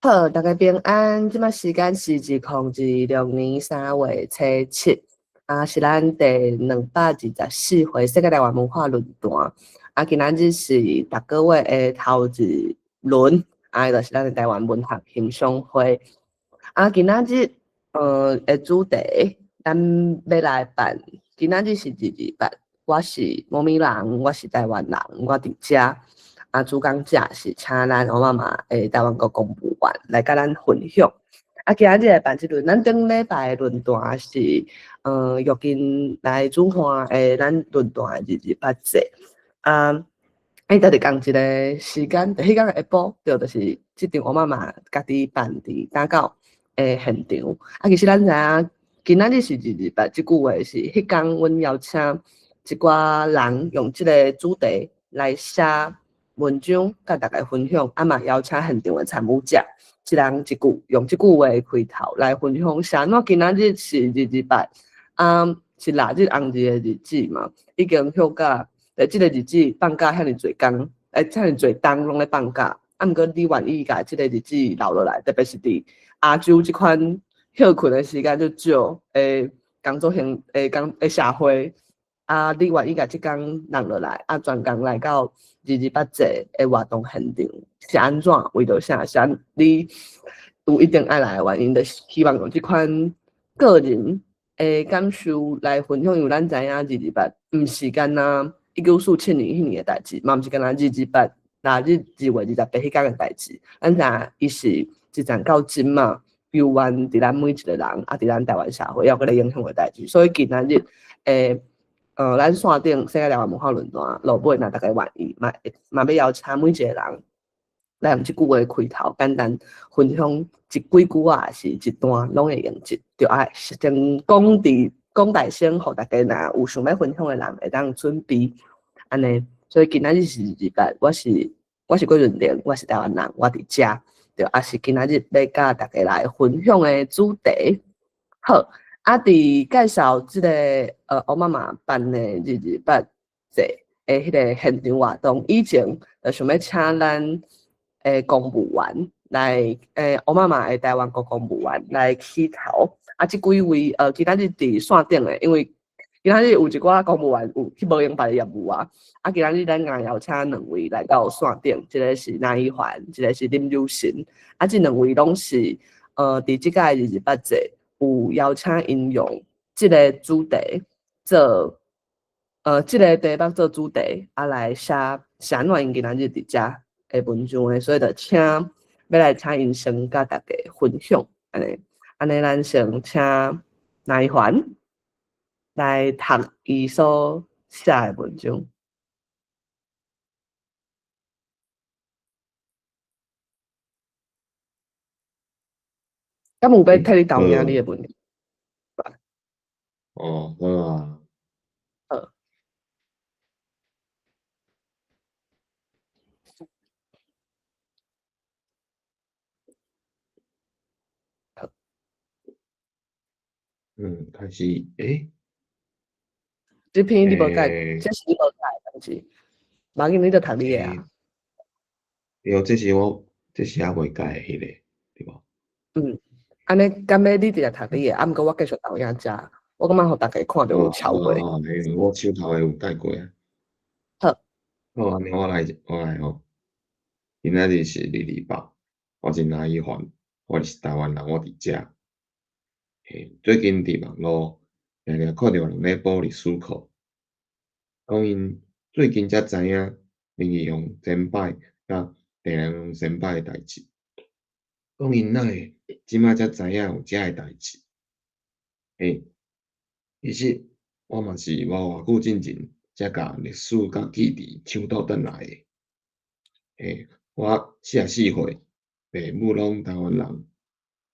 好，大家平安。即马时间是2026年3月7，是咱第224回世界台湾文化论坛。今仔日是逐个月的头一轮，就是咱的台湾文学欣赏会。今仔日的主题，咱要来办。今仔日是第二办，我是猫咪人，我是台湾人，我伫遮。主讲者是请咱欧妈妈诶台湾国公务员来甲咱分享。今仔日来办即轮，咱顶礼拜的论坛是约见来主办诶咱论坛的日节。就是讲一个时间，迄天下晡，就是即场欧妈妈家己办伫打到诶现场。其实咱知影，今仔日是日即句话是迄天，阮邀请一寡人用即个主题来写文章，甲大家分享。嘛邀请现场的参与者，一人一句，用即句话开头来分享。啥？那今仔日是日是腊日红日的日子嘛，已经休假。即个日子放假遐尼侪工，遐尼侪冬拢咧放假。毋过你愿意甲即个日子留落来，特别是伫亚洲即款休困的时间就少，工作型社会，你愿意甲即工留落来，专工来到八节的活动现场，是安怎？为着啥？是你有一定爱来的原因，就是希望用即款个人的感受来分享。因为咱知影八毋是干那1947年迄年的代志，嘛毋是干那8那2月28迄天的代志。咱知影伊是一战到今嘛，犹原伫咱每一个人，伫咱台湾社会，还有咧影响的代志。所以今仔日，咱线顶世界台湾文化论坛落尾，若大家愿意，嘛要邀请每一个人来用即句话开头，简单分享几句啊，是一段拢会用，就爱先讲大声，互大家若有想要分享的人会当准备安尼。所以今仔日是日八，我是郭润玲，我是台湾人，我伫遮，也是今仔日要甲大家来分享的主题。好，伫介绍即个欧妈妈办的日八节诶，迄个现场活动以前，想要请咱公务员来欧妈妈的台湾国公务员来起头。即几位今仔日伫线顶的，因为今仔日有一寡公务员有去无用别的业务啊。今仔日咱硬邀请2位来到线顶，一个是那一环，一个是林友成。即2位拢是伫即届日八节有邀请因用即个主题做即个题目做主题，来写安怎因今仔日伫遮的文章的，所以就请要来请因先甲大家分享安尼，咱先请那一环来读伊所写的文章。敢有要替你导引你的文章？好啊。好。开始。这篇你无改，这是你无改的东西，无紧你就读你的啊。对，这是还未改的迄个，对无？安尼敢要你直接读你的，毋过我继续导引遮，我感觉互大家看着有超过。我手头的有改过啊。好。好，安尼我来吼。今仔日是228，我是那一环，我是台湾人，我伫遮。最近伫网络常常看到人咧报历史课，讲因最近才知影林义雄戦败甲郑南榕戦败诶代志，讲因哪会即摆才知影有遮诶代志。其实我嘛是无偌久之前才甲历史甲记忆抢倒转来诶。我44岁，父母拢台湾人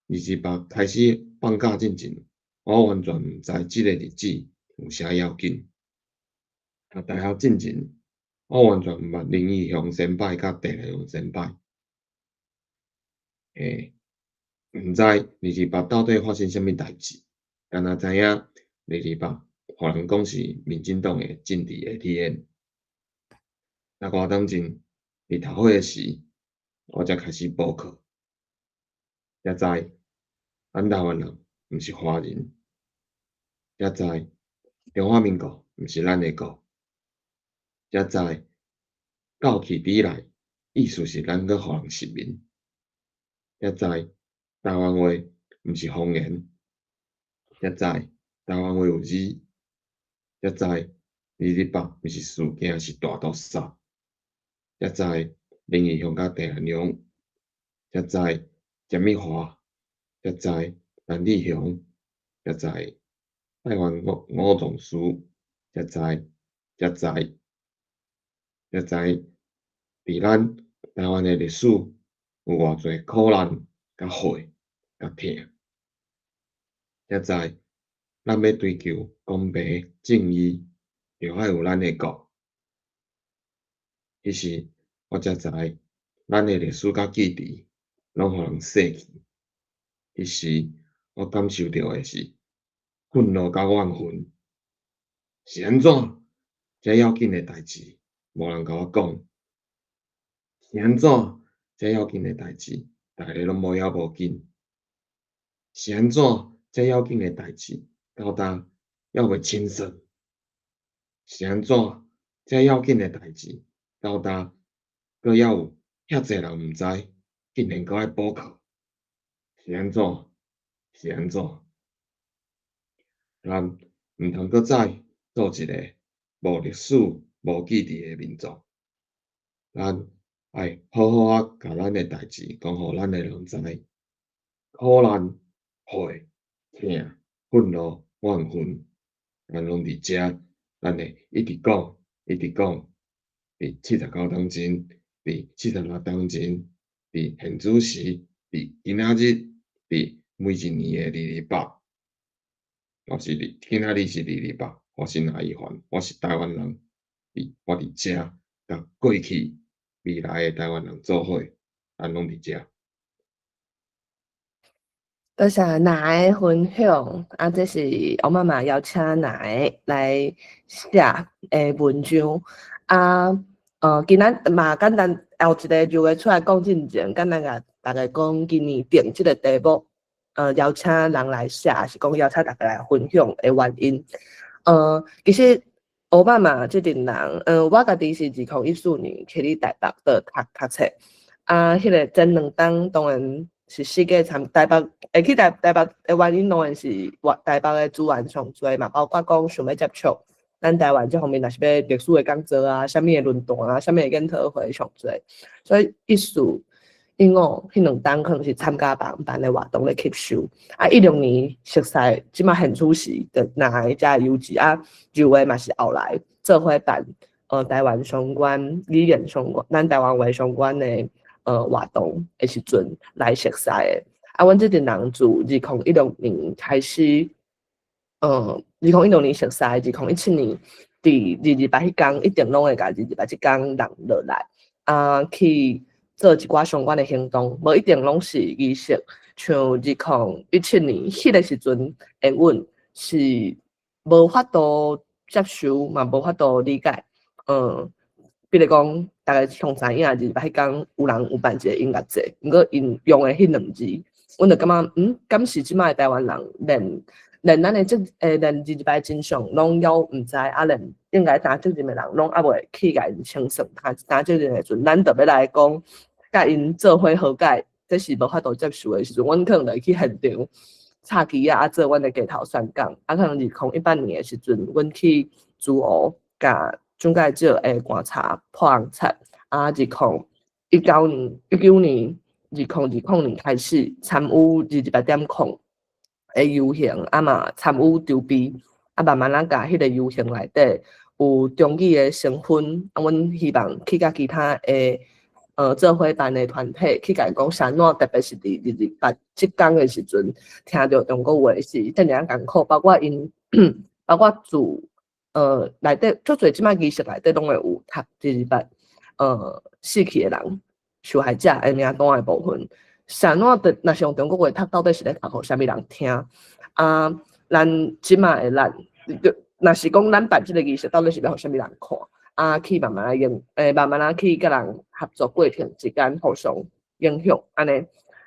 ，28开始放假之前，我完全毋知即个日子有啥要紧。大学之前，我完全毋捌林义雄戦败甲郑南榕戦败。毋知28到底发生啥物代志，敢若知影28，互人讲是民进党诶政治 ATM。我当真伫读伙诶时，我才开始补课。也知咱台湾人毋是华人，也知中华民国毋是咱的国，也知到起底来意思是咱搁互人实名，也知台湾话毋是方言，也知台湾话有字，也知228毋是事件，是大屠杀，也知林义雄甲郑南榕，也知简美华，也知陈立雄，也知台湾五总司，也知，也知，也知伫咱台湾的历史有偌济苦难、甲血、甲痛，也知咱要追求公平正义，就爱有咱的国。迄时我才知咱的历史甲记忆拢互人洗去。迄时我感受到的是愤怒甲怨恨，是安怎？遮要紧的代志无人甲我讲，是安怎？遮要紧的代志逐个拢无要无紧，是安怎？遮要紧的代志到呾还袂清算，是安怎？遮要紧的代志到呾阁还有遐济人毋知，竟然阁爱补课，是安怎？是安怎？咱毋通阁再做一个无历史、无记忆的民族。咱爱好好啊，甲咱的代志讲互咱的人知，苦难、血、痛、愤怒、怨恨，咱拢伫遮，咱会一直讲，一直讲。伫79当前，伫76当前，伫现主时，伫今仔日，伫每一年的228，我是今仔日是228，我是赖依凡，我是台湾人，我伫遮，甲过去、未来的台湾人做伙，咱拢伫遮。多谢奶的分享啊！这是我妈妈邀请奶来写的文章啊。今仔嘛简单后一个就会出来讲进前，简单甲大家讲今年定这个题目，邀请人来写，是讲邀请大家来分享的原因。其实奥巴马这阵人，我家己是2014年去哩台北的读册，啊，迄个前2档当然是世界台北，会去台北的原因当然是台北的资源上多嘛，包括讲想要接触咱台湾这方面，若是要历史的讲座啊，啥物的论坛啊，啥物的研讨会上多，所以1、4、15迄2档可能是参加别班的活动咧吸收。啊，16年熟悉，即马现主席的哪一家优质啊，就话嘛是后来做伙办台湾相关语言相关，咱台湾话相关的活动的时阵来熟悉的。啊，阮这阵人自2016年开始，2016年熟悉，2017年伫228迄天一定拢会甲228即天人落来啊，去做一寡相关的行动，无一定拢是仪式。像2017年迄个时阵的阮是无法度接受，嘛无法度理解。比如讲，大家上知影228迄天有人有办一个音乐节，毋过因用的迄2字，阮就感觉，敢是即摆的台湾人连咱的连228真相拢还毋知，啊连应该担责任的人拢还袂去甲因清算，担责任的时阵，咱就要来讲，甲因做伙和解，这是无法度接受的时阵，阮可能会去现场插旗啊，做阮的街头宣讲，啊可能2018年的时阵，阮去驻湖甲蒋介石的观察破红册，啊2019年2020年开始参与28.0的游行，啊嘛参与筹备，啊慢慢甲迄个游行内底有中义的成分，啊阮希望去甲其他的做伙办的团体去甲伊讲啥怎，特别是伫28即天的时阵，听到中国话是真正艰苦，包括因包括内底足侪即摆仪式内底拢会有读228死去的人受害者的名单的部分。啥怎的？若是用中国话读，到底是咧读互啥物人听？啊，咱即摆的咱，若是讲咱办即个仪式，到底是要互啥物人看？啊，去慢慢去甲人合作过程之间互相影响安尼。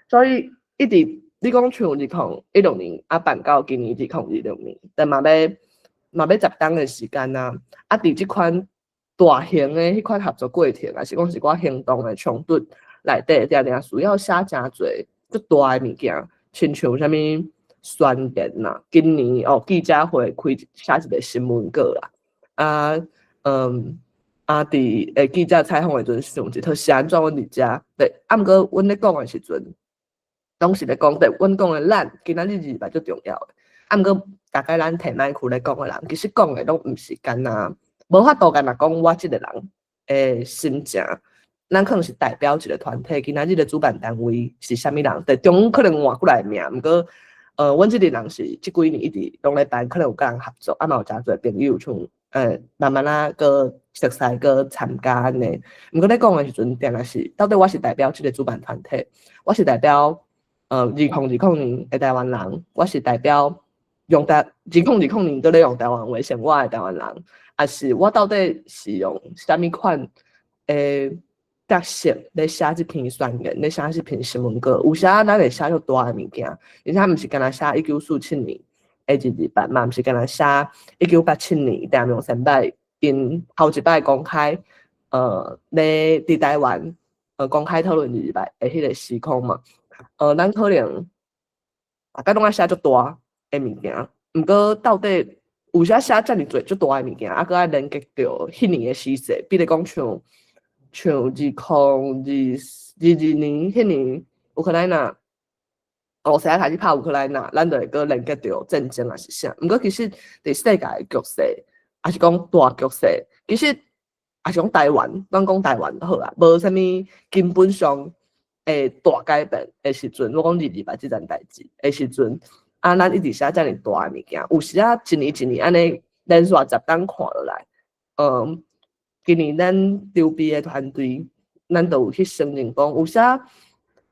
所以一直你讲像2016年啊办到今年2026年，但嘛要10档的时间啊，啊伫即款大型的迄款合作过程，还是讲是我行动的冲突内底，定定需要写真侪足大的物件，亲像啥物宣言啦，今年记者会写一个新闻稿啦，啊伫记者采访的时阵，上一套是安怎阮伫遮？对，啊毋过阮咧讲的时阵。拢是咧讲，对，阮讲的咱今仔日日吧最重要的。啊，毋过大概咱提麦区咧讲的人，其实讲的拢毋是干那，无法度干那讲我即个人诶心情。咱可能是代表一个团体，今仔日的主办单位是啥物人？对，中可能换过来名，毋过阮即个人是即几年一直拢咧办，可能有甲人合作，啊嘛有诚侪朋友像慢慢啊个熟悉个参加安尼。毋过咧讲的时阵，定定是到底我是代表即个主办团体，我是代表。2020年的台湾人，我是代表用2020年都咧用台湾为生活的台湾人，还是我到底是用啥物款诶特色咧写即篇宣言，咧写即篇新闻稿？有时咱会写足大的物件，而且毋是干那写1947年的日版嘛，毋是干那写1987年台湾先摆因头一摆公开咧伫台湾公开讨论日版的迄个时空嘛。咱可能大家拢爱写足大的物件，毋过到底有啥写遮尔侪足大的物件，啊，搁爱连接着迄年的时势，比如讲像2022年迄年乌克兰娜，俄罗斯开始拍乌克兰娜，咱就会搁连接着战争还是啥。毋过其实伫世界的局势，还是讲大局势，其实也是讲台湾，咱讲台湾好啊，无啥物根本上。大改变的时阵，我讲2028即件代志的时阵，啊，咱一直写遮尔大的物件，有时啊一年一年安尼连续10档看落来，今年咱筹备的团队，咱都有去承认讲，有时啊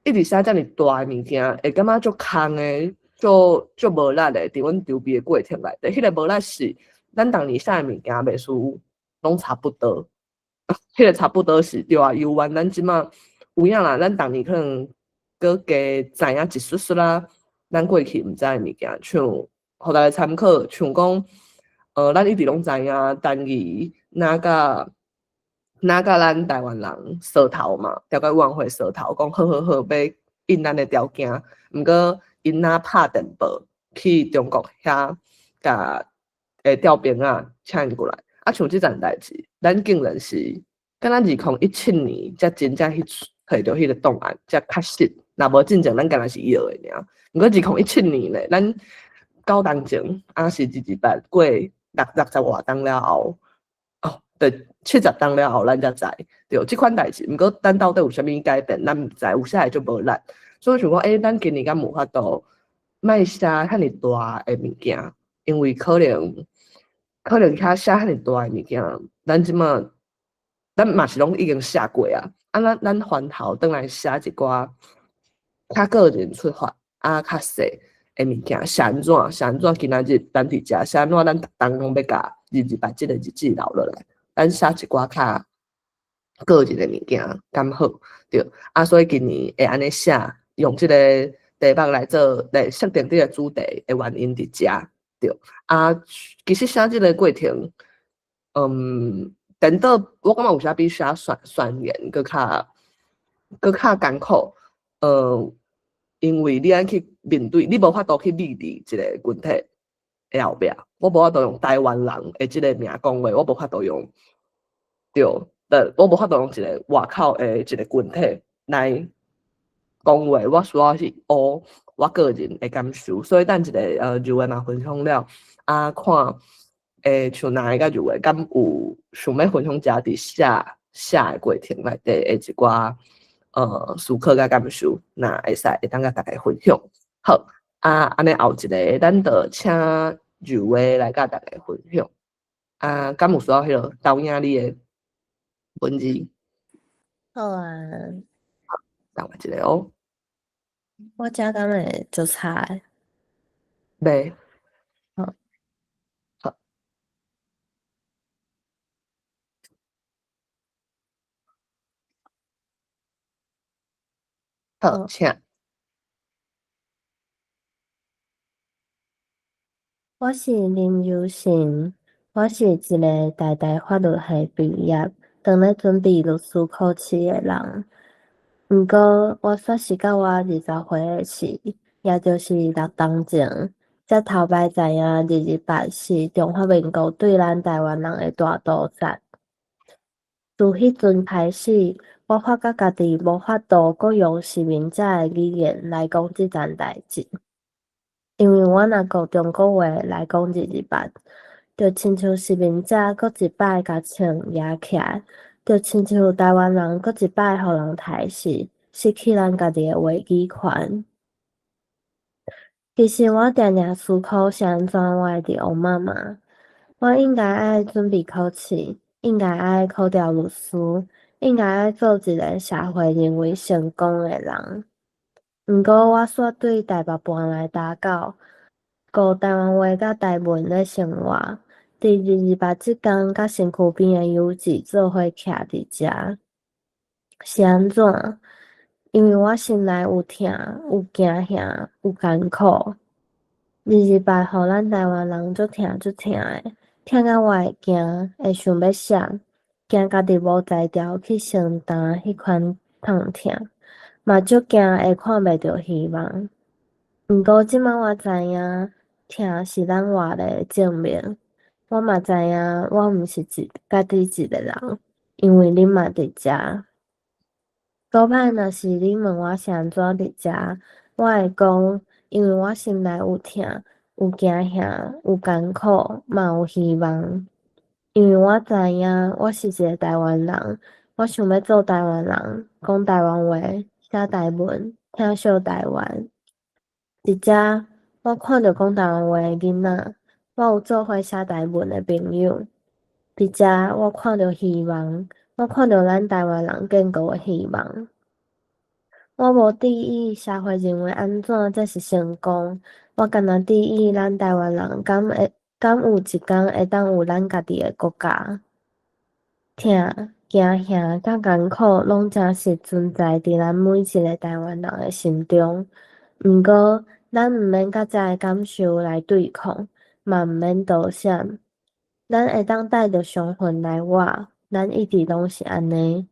一直写遮尔大的物件，会感觉足空的，足无力的，伫阮筹备的过程内底，迄个无力是咱当年写的物件，袂输拢差不多，迄个差不多是对啊，犹原咱即马。有影啦，咱逐年可能搁加知影一丝丝啦，咱过去毋知的物件，像互大家参考，像讲，咱一直拢知影单字哪甲咱台湾人sau头嘛，调解委员会sau头，讲好，要应咱的条件，毋过因哪拍电报去中国遐，甲调兵啊请因过来，啊像即件代志，咱竟然是，敢若2017年才真正去摕到迄个档案，才确实，若无进前咱敢若是摇的尔。毋过2017年咧，咱9当前啊是228过60外档了后，对，70档了后咱才知，对，即款代志。毋过咱到底有啥物改变，咱毋知，有写会就无力。所以想讲，咱今年敢无法度卖写遐尼大的物件，因为可能遐写遐尼大的物件，咱即马咱嘛是拢已经写过啊。咱翻头转来写一寡较个人出发较细的物件，写安怎今仔日咱伫遮写安怎咱逐当拢要甲2028即个日子留落来，咱写一寡较个人的物件，刚好对。所以今年会安尼写，用即个题目来设定即个主题的原因伫遮对。其实写即个过程，等到我感觉有时比写宣言搁较艰苦，因为你爱去面对，你无法度去理一个群体的后壁，我无法度用台湾人的即个名讲话，我无法度用对，我无法度用一个外口的一个群体来讲话，我需要是学我个人的感受，所以等一个入围嘛分享了，看像哪一个入围，敢有想要分享家己写的过程内底的一寡思考甲感受，那会使会当甲大家分享。好，安尼后一个，咱就请入围来甲大家分享。敢有需要迄落导演你的文字？好啊，等我一个哦。我遮敢会做菜。袂。好。好。好，请。我是林友成，我是一个台大法律系毕业，当咧准备律师考试的人。毋过我煞是到我20岁的时，也就是6冬前，才头摆知影228是中华民国对咱台湾人的大屠杀。自迄阵开始，我发觉家己无法度阁用实名者的语言来讲即件代志。因为我若讲中国话来讲228，就亲像实名者阁一摆甲枪举起来，就亲像台湾人阁一摆互人杀死，失去咱家己的话语权。其实我定定思考是安怎我会伫黑妈妈。我应该爱准备考试，应该爱考调律师，应该爱做一个社会认为成功的人。毋过我煞对台北搬来打狗，顾台湾话甲台文咧生活。伫228即天，甲身躯边的友志做伙徛伫遮，是安怎？因为我心内有痛，有惊吓，有艰苦。228互咱台湾人足痛的，痛到我会惊，会想要闪，惊家己无才调去承担迄款痛痛，嘛足惊会看袂到希望。毋过即摆我知影，痛是咱活的证明。我嘛知影，我毋是家己一个人，因为恁嘛伫遮。古歹若是恁问我是安怎伫遮，我会讲，因为我心内有痛，有惊吓，有艰苦，嘛有希望。因为我知影，我是一个台湾人，我想要做台湾人，讲台湾话，写台文，疼惜台湾。伫遮，我看到讲台湾话的囡仔，我有做伙写台文的朋友。伫遮，我看到希望，我看到咱台湾人建国的希望。我无伫意社会认为安怎才是成功，我干那伫意咱台湾人敢有一天会当有咱家己的国家。痛、惊吓、甲艰苦，拢真实存在伫咱每一个台湾人的心中。毋过，咱毋免甲遮个感受来对抗，嘛毋免躲闪。咱会当带着伤痕来活，咱一直拢是安尼。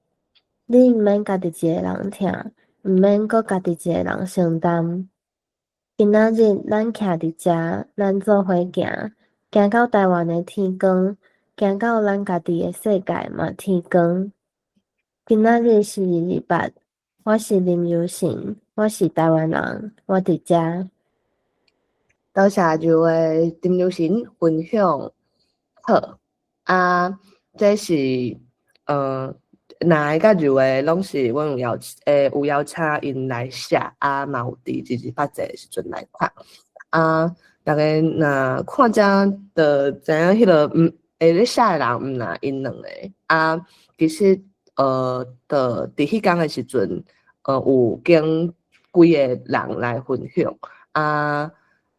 你毋免家己一个人痛，毋免阁家己一个人承担。今仔日咱徛伫遮，咱做伙行，行到台湾的天光，行到咱家己的世界嘛天光。今仔日是228，我是林友成，我是台湾人，我伫遮。多谢这位林友成分享。好啊，这是哪一个入围拢是阮有邀请因来写啊，嘛有伫228节的时阵来看啊。大家若看遮就知影迄个会咧写的人毋若因两个啊。其实就伫迄天的时阵有经几个人来分享啊。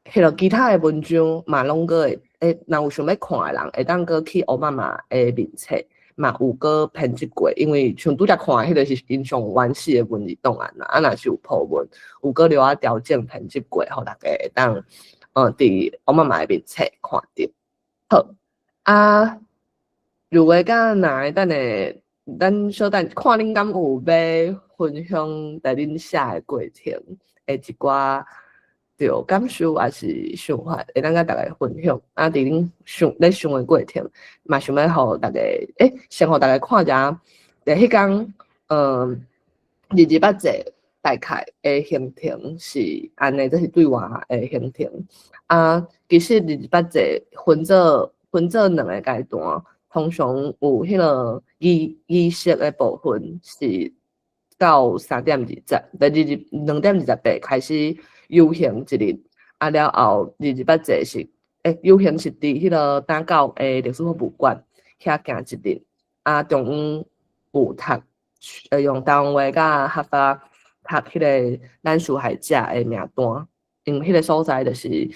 迄个其他的文章嘛拢个会若有想要看的人，会当个去黑妈妈的面册嘛有个编辑过，因为像拄则看迄个是因上原始的文字档案啦，啊若是有破文，有个留啊调整编辑过，互大家会当伫黑妈妈的面册看到。好啊，如果甲若会等下，咱小等看恁敢有要分享在恁写的过程的一寡着感受还是想法，会当甲大家分享。啊，伫恁咧想的过程，嘛想要互大家，先互大家看者，伫迄天228节大概的行程是安尼，这是对我的行程。啊，其实228节分做两个阶段，通常有迄个仪式的部分是到3:20，在2:28开始游行一日，啊了后228节是游行是伫迄个打到历史博物馆遐行一日，啊中午有读用台湾话甲合法读迄个咱受害者的名单，因为迄个所在就是伫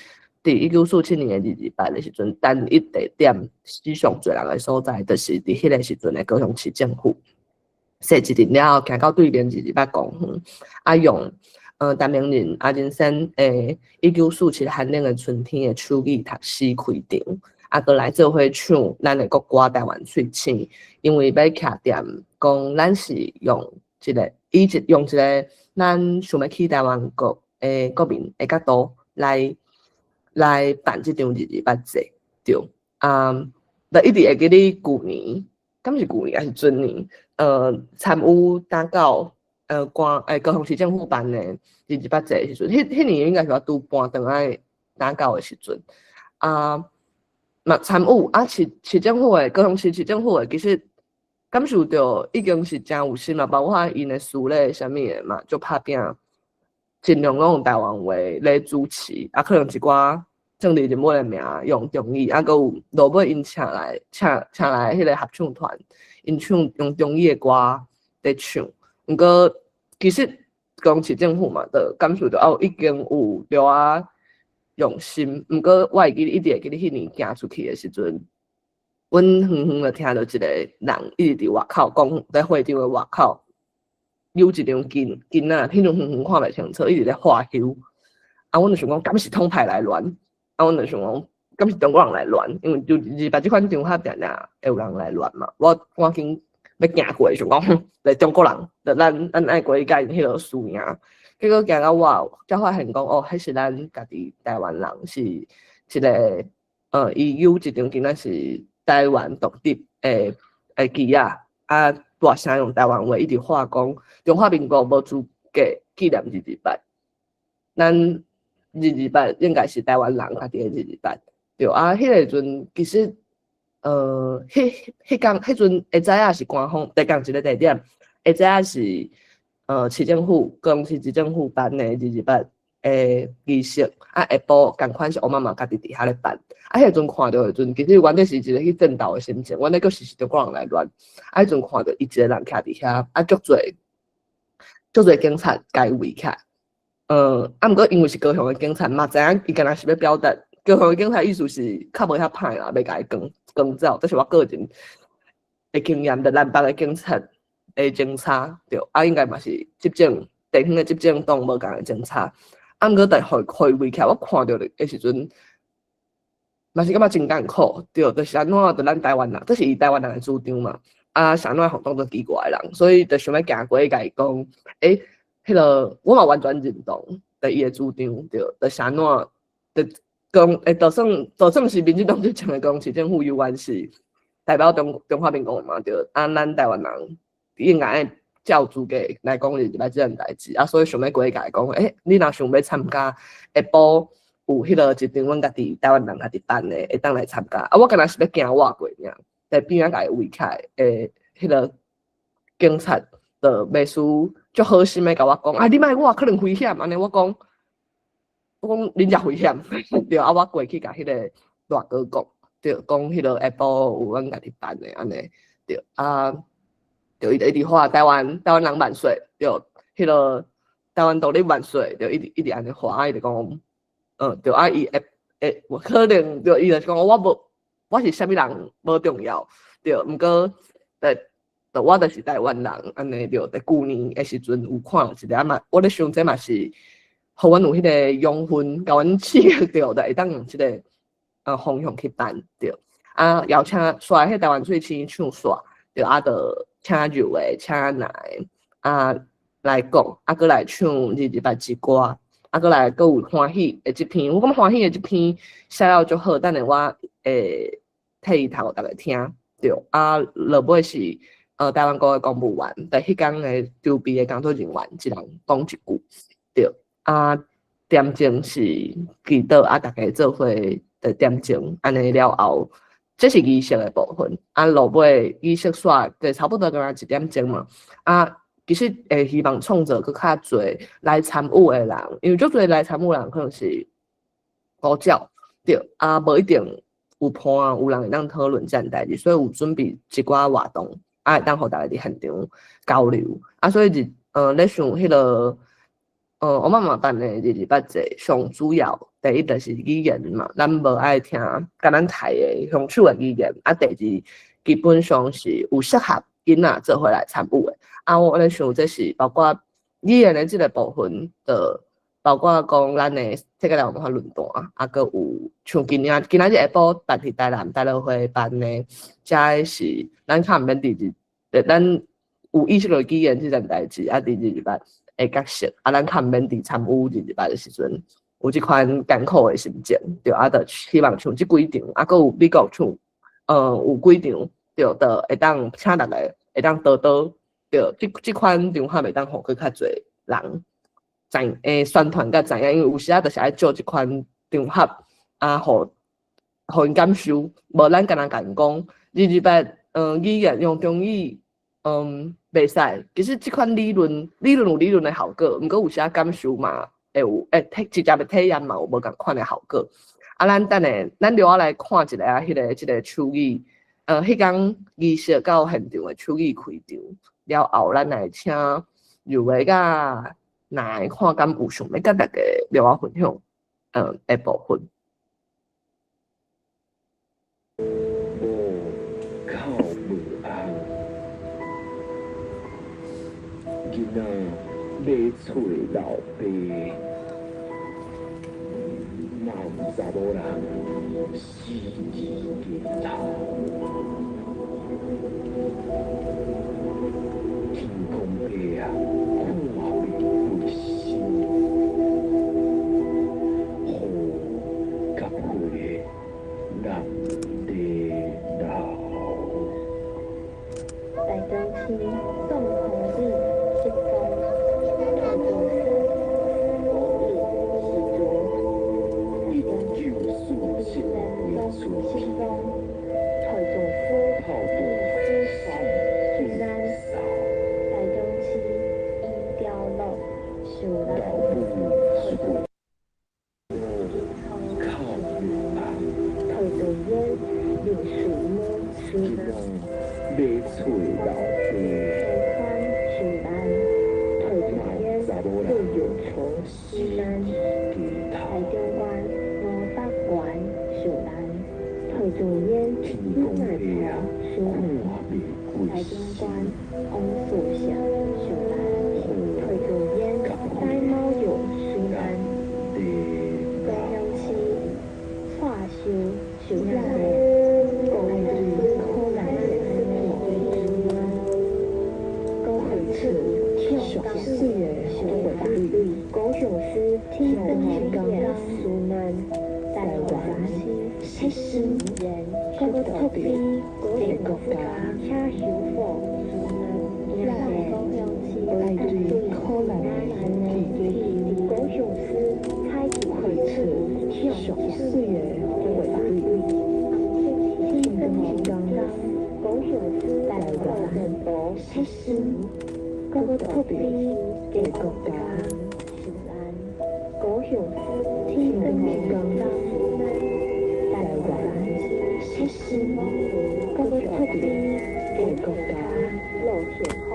1947年的228的时阵，单一地点死上侪人的所在，就是伫迄个时阵的高雄市政府。设一日了后，行到对面228公园，啊用陈明仁人生1947寒冷的春天的手艺读诗开场，过来做伙唱咱的国歌台湾喙青，因为要徛点讲咱是用一个咱想要去台湾国民的角度来办这场日捌节，对，就一直会记得旧年，敢是旧年还是前年，参与打到高雄市政府办的日捌节的时阵，迄年应该是我拄搬转来打到的时阵，嘛参与市政府的高雄市政府的，其实感受到已经是真有心嘛，包括因的司令啥物的嘛，就拍拼，尽量拢用台湾话来主持，可能一寡政治人物的名用中语，佮有落尾因请来迄个合唱团，因用中语的歌在唱。毋过其实高雄市政府嘛，就感受到已经有着用心。毋过我会记得一直会记得迄年行出去的时阵，阮远远就听到一个人一直伫外口讲，在会场的外口有一张囡仔，迄张远远看袂清楚，一直咧画休。阮就想讲，敢是统派来乱？阮就想讲，敢是中国人来乱？因为就日捌即款场合定定会有人来乱嘛。我赶紧要行过，想讲来中国人，就咱爱过去甲因迄落输赢。结果行到我才发现讲，迄是咱家己台湾人，是一个伊有一张囡仔是台湾独立的旗啊，大声用台湾话一直喊讲，中华民国无资格纪念日捌，咱日捌应该是台湾人家己的日捌，对迄个阵其实迄天迄阵会知影是官方第讲一个地点，会知影是市政府高雄市政府办的日捌仪式，下晡共款是我妈妈家己伫遐咧办，迄阵看到迄阵，其实原底是一个去战斗的心情，原底佫是中国人来乱，迄阵看到伊一个人徛伫遐，足侪警察甲伊围起来，毋过因为是高雄的警察嘛，知影伊敢若是要表达，高雄的警察意思是较无遐歹啦，要甲伊赶走，这是我个人的经验，就南北的警察的警察，对，应该嘛是执政地方的执政党无共的警察。毋过在会围起来，我看到的时阵，嘛是感觉真艰苦，对，就是安怎，就咱台湾人，这是以台湾人的主张嘛，是安怎互当作奇怪的人，所以就想要行过去甲伊讲，迄个我嘛完全认同的伊的主张，对，就是安怎，就讲，就算是民进党执政的高雄市政府，有关是代表中华民国嘛，对，咱台湾人应该照资格来讲日捌即样代志，所以想要过去甲伊讲，你若想要参加，下晡有迄落一场阮家己台湾人家己办的，会当来参加。我敢若是要行我过尔，在边仔甲伊围起来，迄落警察就袂输足好心的甲我讲，你莫我可能危险，安尼我讲恁遮危险，对，我过去甲迄个大哥讲，对，讲迄落下晡有阮家己办的安尼，对就一直喊台湾人万岁，对，迄落台湾独立万岁，就一直安尼喊，伊就讲，对伊我可能就伊就讲我是啥物人无重要，对，毋过我就是台湾人，安尼对，在旧年的时阵有看一个嘛，我咧想这嘛是，互阮有迄个养分，甲阮刺激对，就会当用即个方向去办对，邀请刷迄台湾最青唱煞，对，就请入的，请来来讲，搁来唱日捌之歌，搁来搁有欢喜的即篇，我感觉欢喜的即篇写了足好，等下我替伊读互大家听，对，落尾是台湾国的公务员，在迄天的筹备的工作人员，一人讲一句，对，点睛是祈祷，大家做伙的点睛，安尼了后。这是仪式的部分，落尾仪式煞就差不多刚1点钟嘛。其实希望创造更较侪来参与的人，因为足侪来参与的人可能是高教，对，无一定有伴有人会当讨论这样代志，所以有准备一寡活动，会当互大家伫现场交流。所以咧想迄落。我妈妈办的日捌节上主要第一就是语言嘛，咱无爱听甲咱台的乡土的语言，第二基本上是有适合囡仔做伙来参与的。我咧想这是包括语言的即个部分的，包括讲咱的世界台湾文化论坛，搁有像今仔日下晡办伫台南大乐会办的，遮是咱较毋免伫咱有意识的语言即件代志，伫日版的角色，咱较毋免伫参与日版的时阵，有即款艰苦的心情，对，就希望像即几场，搁有美国像有几场，对，就会当请大家会当多多。对，即款场合袂当互去较侪人宣传甲知影，因为有时啊，就是爱做即款场合互因感受，无咱干那甲因讲，日版语言用中语袂使。其实即款理论有理论的效果，毋过有时啊感受嘛会有直接的体验嘛有无共款的效果。咱等下咱留下来看一下即个手语，迄天仪式到现场的手语开场。了后，咱来请入围甲来看敢有想要甲大家了解分享的部分。靠无安，囡仔买厝老爸，哪有查某人死字记头？天公伯啊，看未为心，雨甲血难地老。台中市宋弘毅职工退助师日时阵，人中新工退助师日三台中市医调路树兰退助退助院绿树木树兰。买厝老爸，台湾树兰退助院绿树树兰。台中关魔法馆树兰退助院木乃头树兰。台中关红树下树兰退助院呆猫油树兰。高雄市化修树兰。小四元小法律，高雄市天灯港苏南台湾七十人，各个特别这个家车修复苏南，在高雄市台对可能高雄市采取会车小四元法律，天灯港高雄市台湾七十。各个特别的国家，是咱高雄市天灯港台湾七十，各个特别的国家，路线好。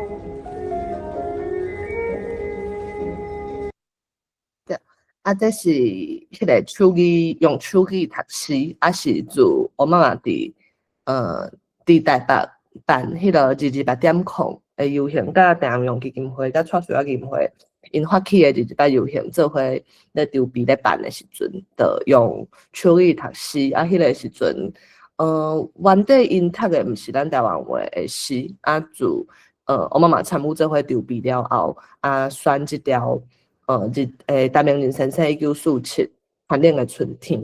这是迄个手语用手语读诗，是自我妈妈伫台北办迄个22.0的游行，甲台湾用基金会、甲蔡水仔基金会，因发起的22游行做伙咧筹备咧办的时阵，就用手语读诗。迄个时阵，原底因读的毋是咱台湾话的诗，自我妈妈参与做伙筹备了后，选即条陈明仁先生1947反恋的春天，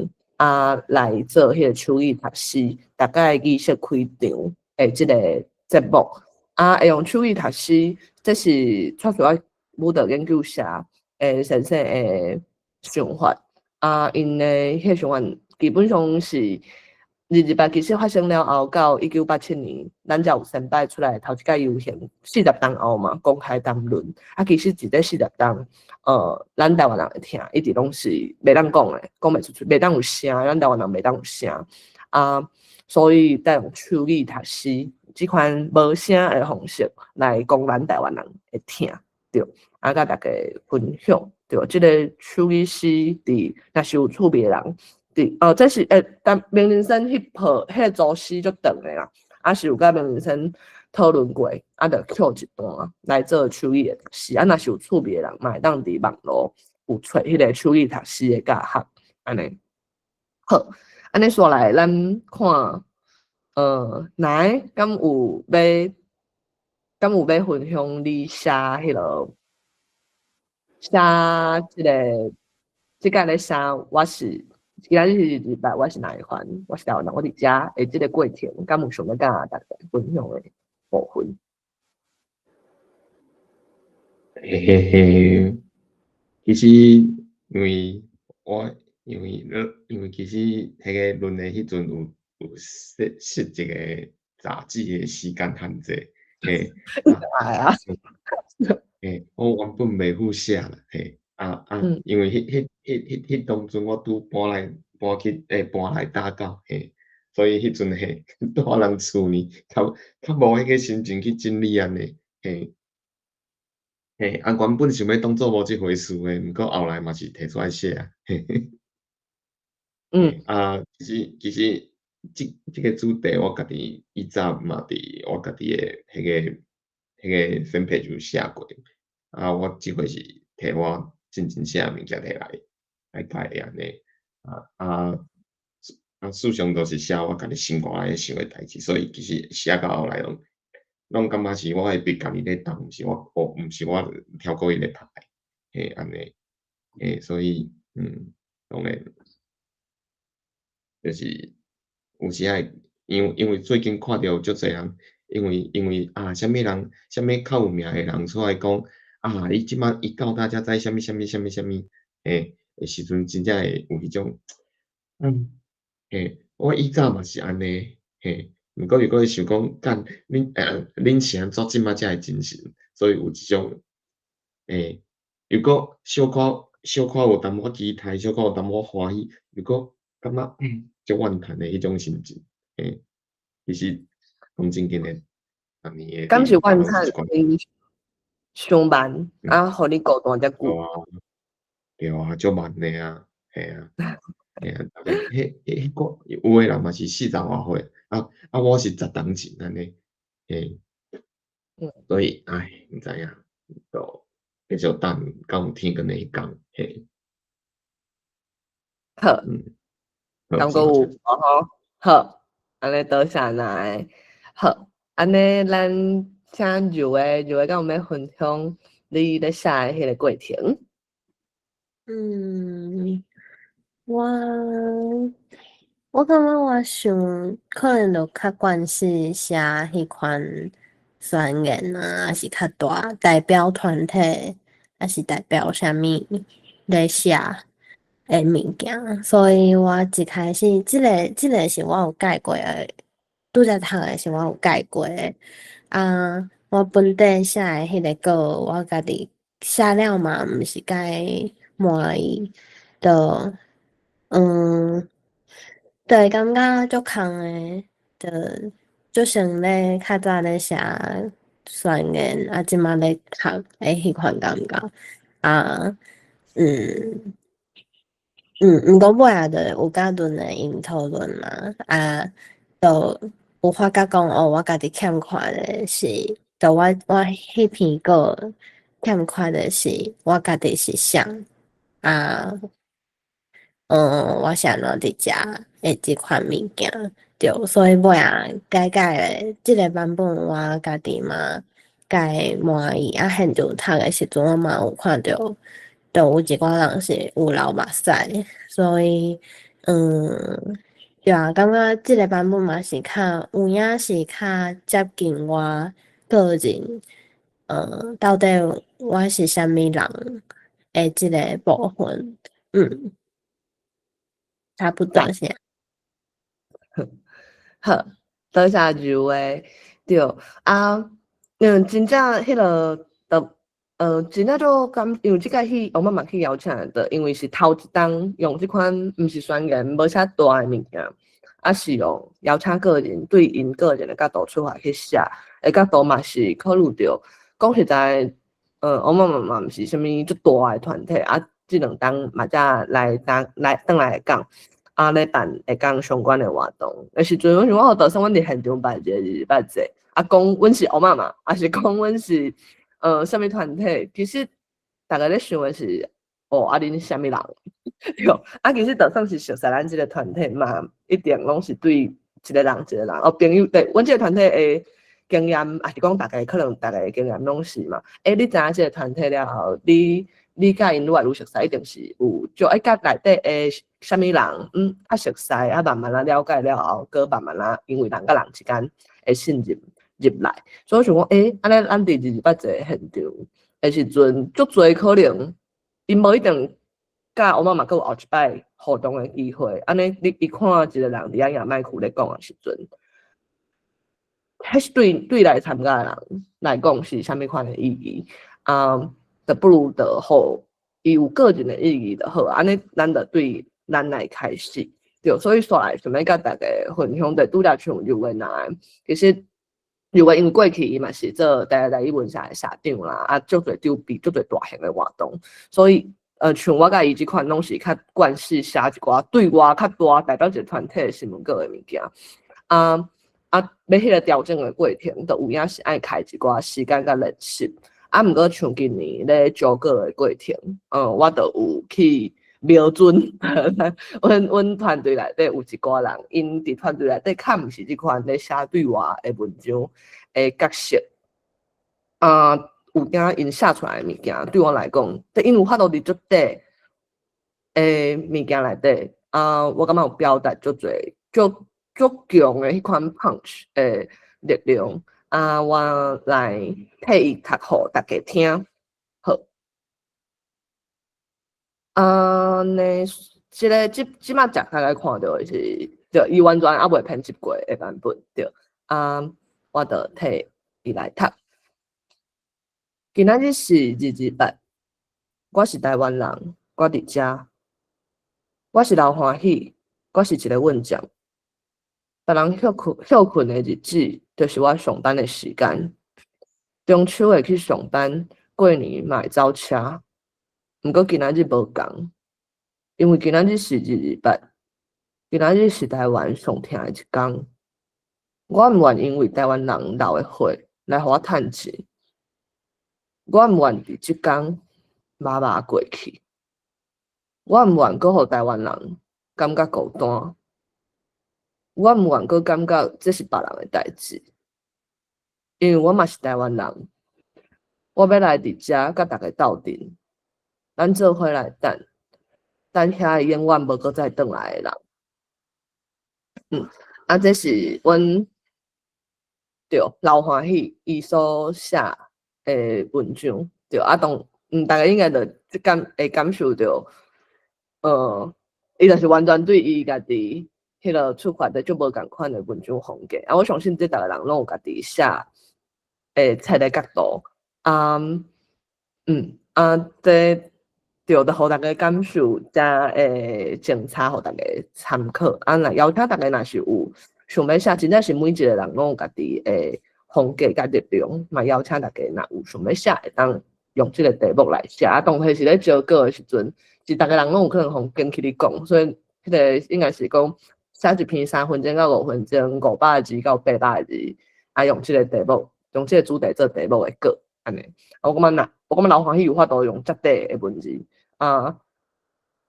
来做迄个手语读诗，大概仪式开场的即个节目。会用手语读诗，这是蔡水仔舞蹈研究社先生的想法。因的迄个想法基本上是日版其实发生了后，到1987年，咱才有先摆出来头一届游行40档后嘛，公开谈论。其实伫这40档，咱台湾人会听，一直拢是袂当讲的，讲袂出去，袂当有声，咱台湾人袂当有声。所以才用手语读诗。即款无声的方式来讲，咱台湾人会听，对，甲大家分享，对，即个手语诗伫若是有趣味的人，这是明仁生迄个组诗足长的啦，是有甲明先讨论过，就扣一段来做手语的读诗，若是有趣味的人，嘛会当伫网络有找迄个手语读诗的教学，安尼。好，安尼说来，咱看，哪敢有要分享你写迄落写即个咧写，我是今仔日礼拜，我是哪一款？我是台湾人，我伫遮诶，即个过程，敢有想要甲大家分享诶部分？嘿嘿嘿，其实因为其实迄个论的迄阵有设一个杂志的时间限制，嘿，哎啊，嘿，我原本袂赴写啦，嘿，因为迄当阵我拄搬来打狗，嘿，所以迄阵嘿住人厝呢，较无迄个心情去整理安尼，嘿。嘿，原本想要当做无即回事诶，毋过后来嘛是摕出来写啊。嘿嘿。其实即个主题我家己以前嘛伫我家己诶迄个粉page有写过，我即回是摕我真写诶物件摕来改安尼，事实上都是写我家己心肝内想诶代志，所以其实写到后来拢感觉是我诶笔家己咧动，毋是我超过伊咧拍，嘿安尼，所以当然就是有时仔因为最近看着足侪人，因为啥物人啥物较有名诶人出来讲，伊即摆伊教大家知啥物，诶时阵真正会有迄种，我以前嘛是安尼，毋过如果想讲，干恁是安怎即摆才会真实？所以有一种，如果小可有淡薄期待，小可有淡薄欢喜，如果感觉足怨叹诶迄种心情，其实讲正经诶，逐年诶敢是礼拜怨叹拢是一款，上慢，互你孤单遮久。对啊，足慢诶啊，嘿啊。大概迄个有诶人嘛是40外岁，我是10当前安尼，所以毋知影，就继续等到有天光的迄天，好，好，敢搁有好，安尼倒下来，好，安尼咱请柔诶，敢有要分享你咧写诶迄个过程？我感觉我想可能就较惯是写迄款宣言还是较大代表团体，还是代表啥物咧写诶物件，所以我一开始即个是我有改过诶，拄则读诶是我有改过诶，我本地写诶迄个稿，我家己写了嘛，毋是介满意，就就会感觉足空诶，就像咧较早咧写宣言，即马咧读诶迄款感觉，毋过尾仔就有甲阵诶因讨论嘛，就有发觉讲我家己欠缺诶是，就我迄篇稿欠缺诶是我家己是啥，我是安怎伫遮诶即款物件，对，所以尾仔改诶，即个版本我家己嘛改满意，现在读诶时阵我嘛有看着，就有一寡人是有流目屎，所以对感觉即个版本嘛是较有影是较接近我个人，到底我是啥物人诶即个部分，差不多是。好，倒下柔诶，对真正迄落真正就因为即个我慢慢去邀请的，因为是头一档用即款毋是宣言无啥大诶物件，是用邀请个人对因个人诶角度出发去写，角度嘛是考虑着讲实在，我慢慢嘛毋是啥物足大诶团体，即两档嘛才来讲，咧办会讲相关的活动。那时阵，我想我到时阮伫现场办一个日捌者，讲阮是欧妈妈，还是讲阮是什么团体？其实大家咧想的是，恁什么人？对，其实就算是熟悉咱即个团体嘛，一定拢是对一个人。朋友对，阮即个团体的经验，也是讲可能大家的经验拢是嘛。你知影即个团体了后，你甲因愈来愈熟悉，一定是有就甲内底的什么人，较熟悉，慢慢了解了后，佮慢慢因为人甲人之间的信任入来。所以想讲，安尼咱伫日捌者现场的时阵，足侪可能，因无一定甲我妈妈佮有后一摆互动的机会。安尼你一看一个人伫遐野麦区咧讲的时阵，迄是对来参加的人来讲是啥物款的意义？就不如就好，伊有个人的意义就好。安尼咱就对咱来开始，对。所以说来想要甲大家分享的，拄则像刘文啊，其实刘文因为过去伊嘛是做第一文社的社长啦，足侪筹备足侪大型的活动，所以像我甲伊即款拢是较惯势写一寡对我较大代表一个团体的新闻稿的物件。要迄个调整的过程，就有影是爱开一寡时间甲人数。毋过像今年咧招稿的过程，我就有去瞄准阮团队内底有一寡人，因伫团队内底较毋是即款咧写对话的文章的角色，有影因写出来的物件，对我来讲，因有法度伫足底的物件内底，我感觉有表达足侪足强的迄款 punch 的力量。我来替伊读互大家听。好，即马大概看到的是，就伊完全还未编辑过的版本，对。我就替伊来读。今仔日是日捌，我是台湾人，我伫遮，我是老欢喜，我是一个稳匠。别人休困的日子，就是我上班的时间。中秋会去上班，过年嘛会走车。毋过今仔日无共，因为今仔日是日捌，今仔日是台湾上疼的一天。我毋愿因为台湾人流的血来互我趁钱，我毋愿伫即天默默过去，我毋愿阁互台湾人感觉孤单。我毋愿阁感觉这是别人的代志，因为我嘛是台湾人，我要来伫遮甲大家斗阵，咱做伙来等遐永远无阁再转来的人。这是阮对老欢喜伊所写的文章，对大家应该就会感受到，伊就是完全对伊家己。迄个出发的就无共款的文章风格，我相信这逐个人拢有家己写册的角度，这就互大家感受，加检查，互大家参考。来邀请大家，若是有想要写，真正是每一个人拢有家己的风格甲力量，嘛邀请大家，若有想要写，会当用这个题目来写。当时是咧招稿的时阵，是逐个人拢有可能互跟起你讲，所以迄个应该是讲。写一篇3分钟到5分钟，500字到800字，用这个题目，用这个主题做题目的稿，安尼。我感觉老欢喜有法度用遮短的文字，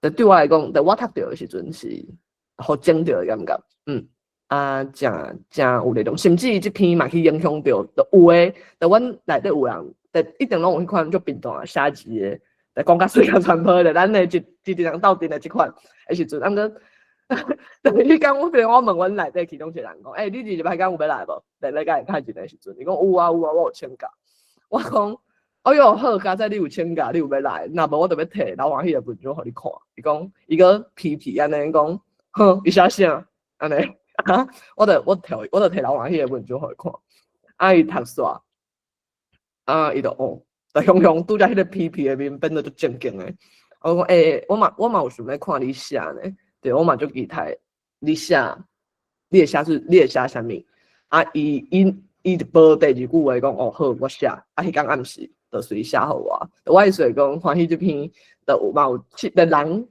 就对我来讲，我读到的时阵是好精着的感觉，真有力量，甚至这篇嘛去影响到，就有诶，就阮内底有人，就一定拢有迄款足频繁的写字的，就讲甲世界传播的，咱的一人斗阵的即款的时阵，过。迄天我问阮内底其中一个人讲，你日排工有要来无？来甲伊开一个时阵，伊讲有啊，我有请假。我讲，哎哟好，刚才你有请假，你有要来，那无我就要摕老欢喜的文章互你看。伊讲，伊个皮皮安尼讲，伊写啥安尼？我就摕老欢喜的文章互伊看。伊读煞，伊就就拄则迄个皮皮的面变得足正经的。我讲，我嘛有想要看你写呢。对，我嘛就期待你写，你会写啥物？伊无第二句话讲，好，我写。迄天暗时就随写互我。我意思讲，欢喜这篇就有人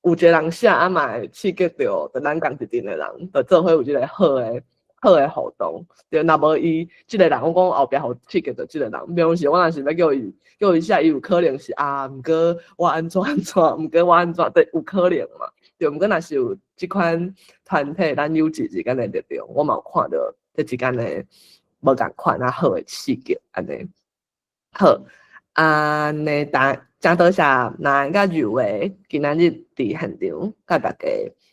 有一个人写啊嘛会刺激到咱共一阵的人，就做伙有一个好的互动。对，若无伊即个人，我讲后壁互刺激到即个人，比方是我若是要叫伊写，伊有可能是毋过我安怎，毋过我安怎，对，有可能嘛。对，毋过若是有即款团体，咱有之间的力量，我嘛有看到这之间的无共款啊好的刺激安尼。好，安尼真多谢南甲柔的今仔日伫现场甲大家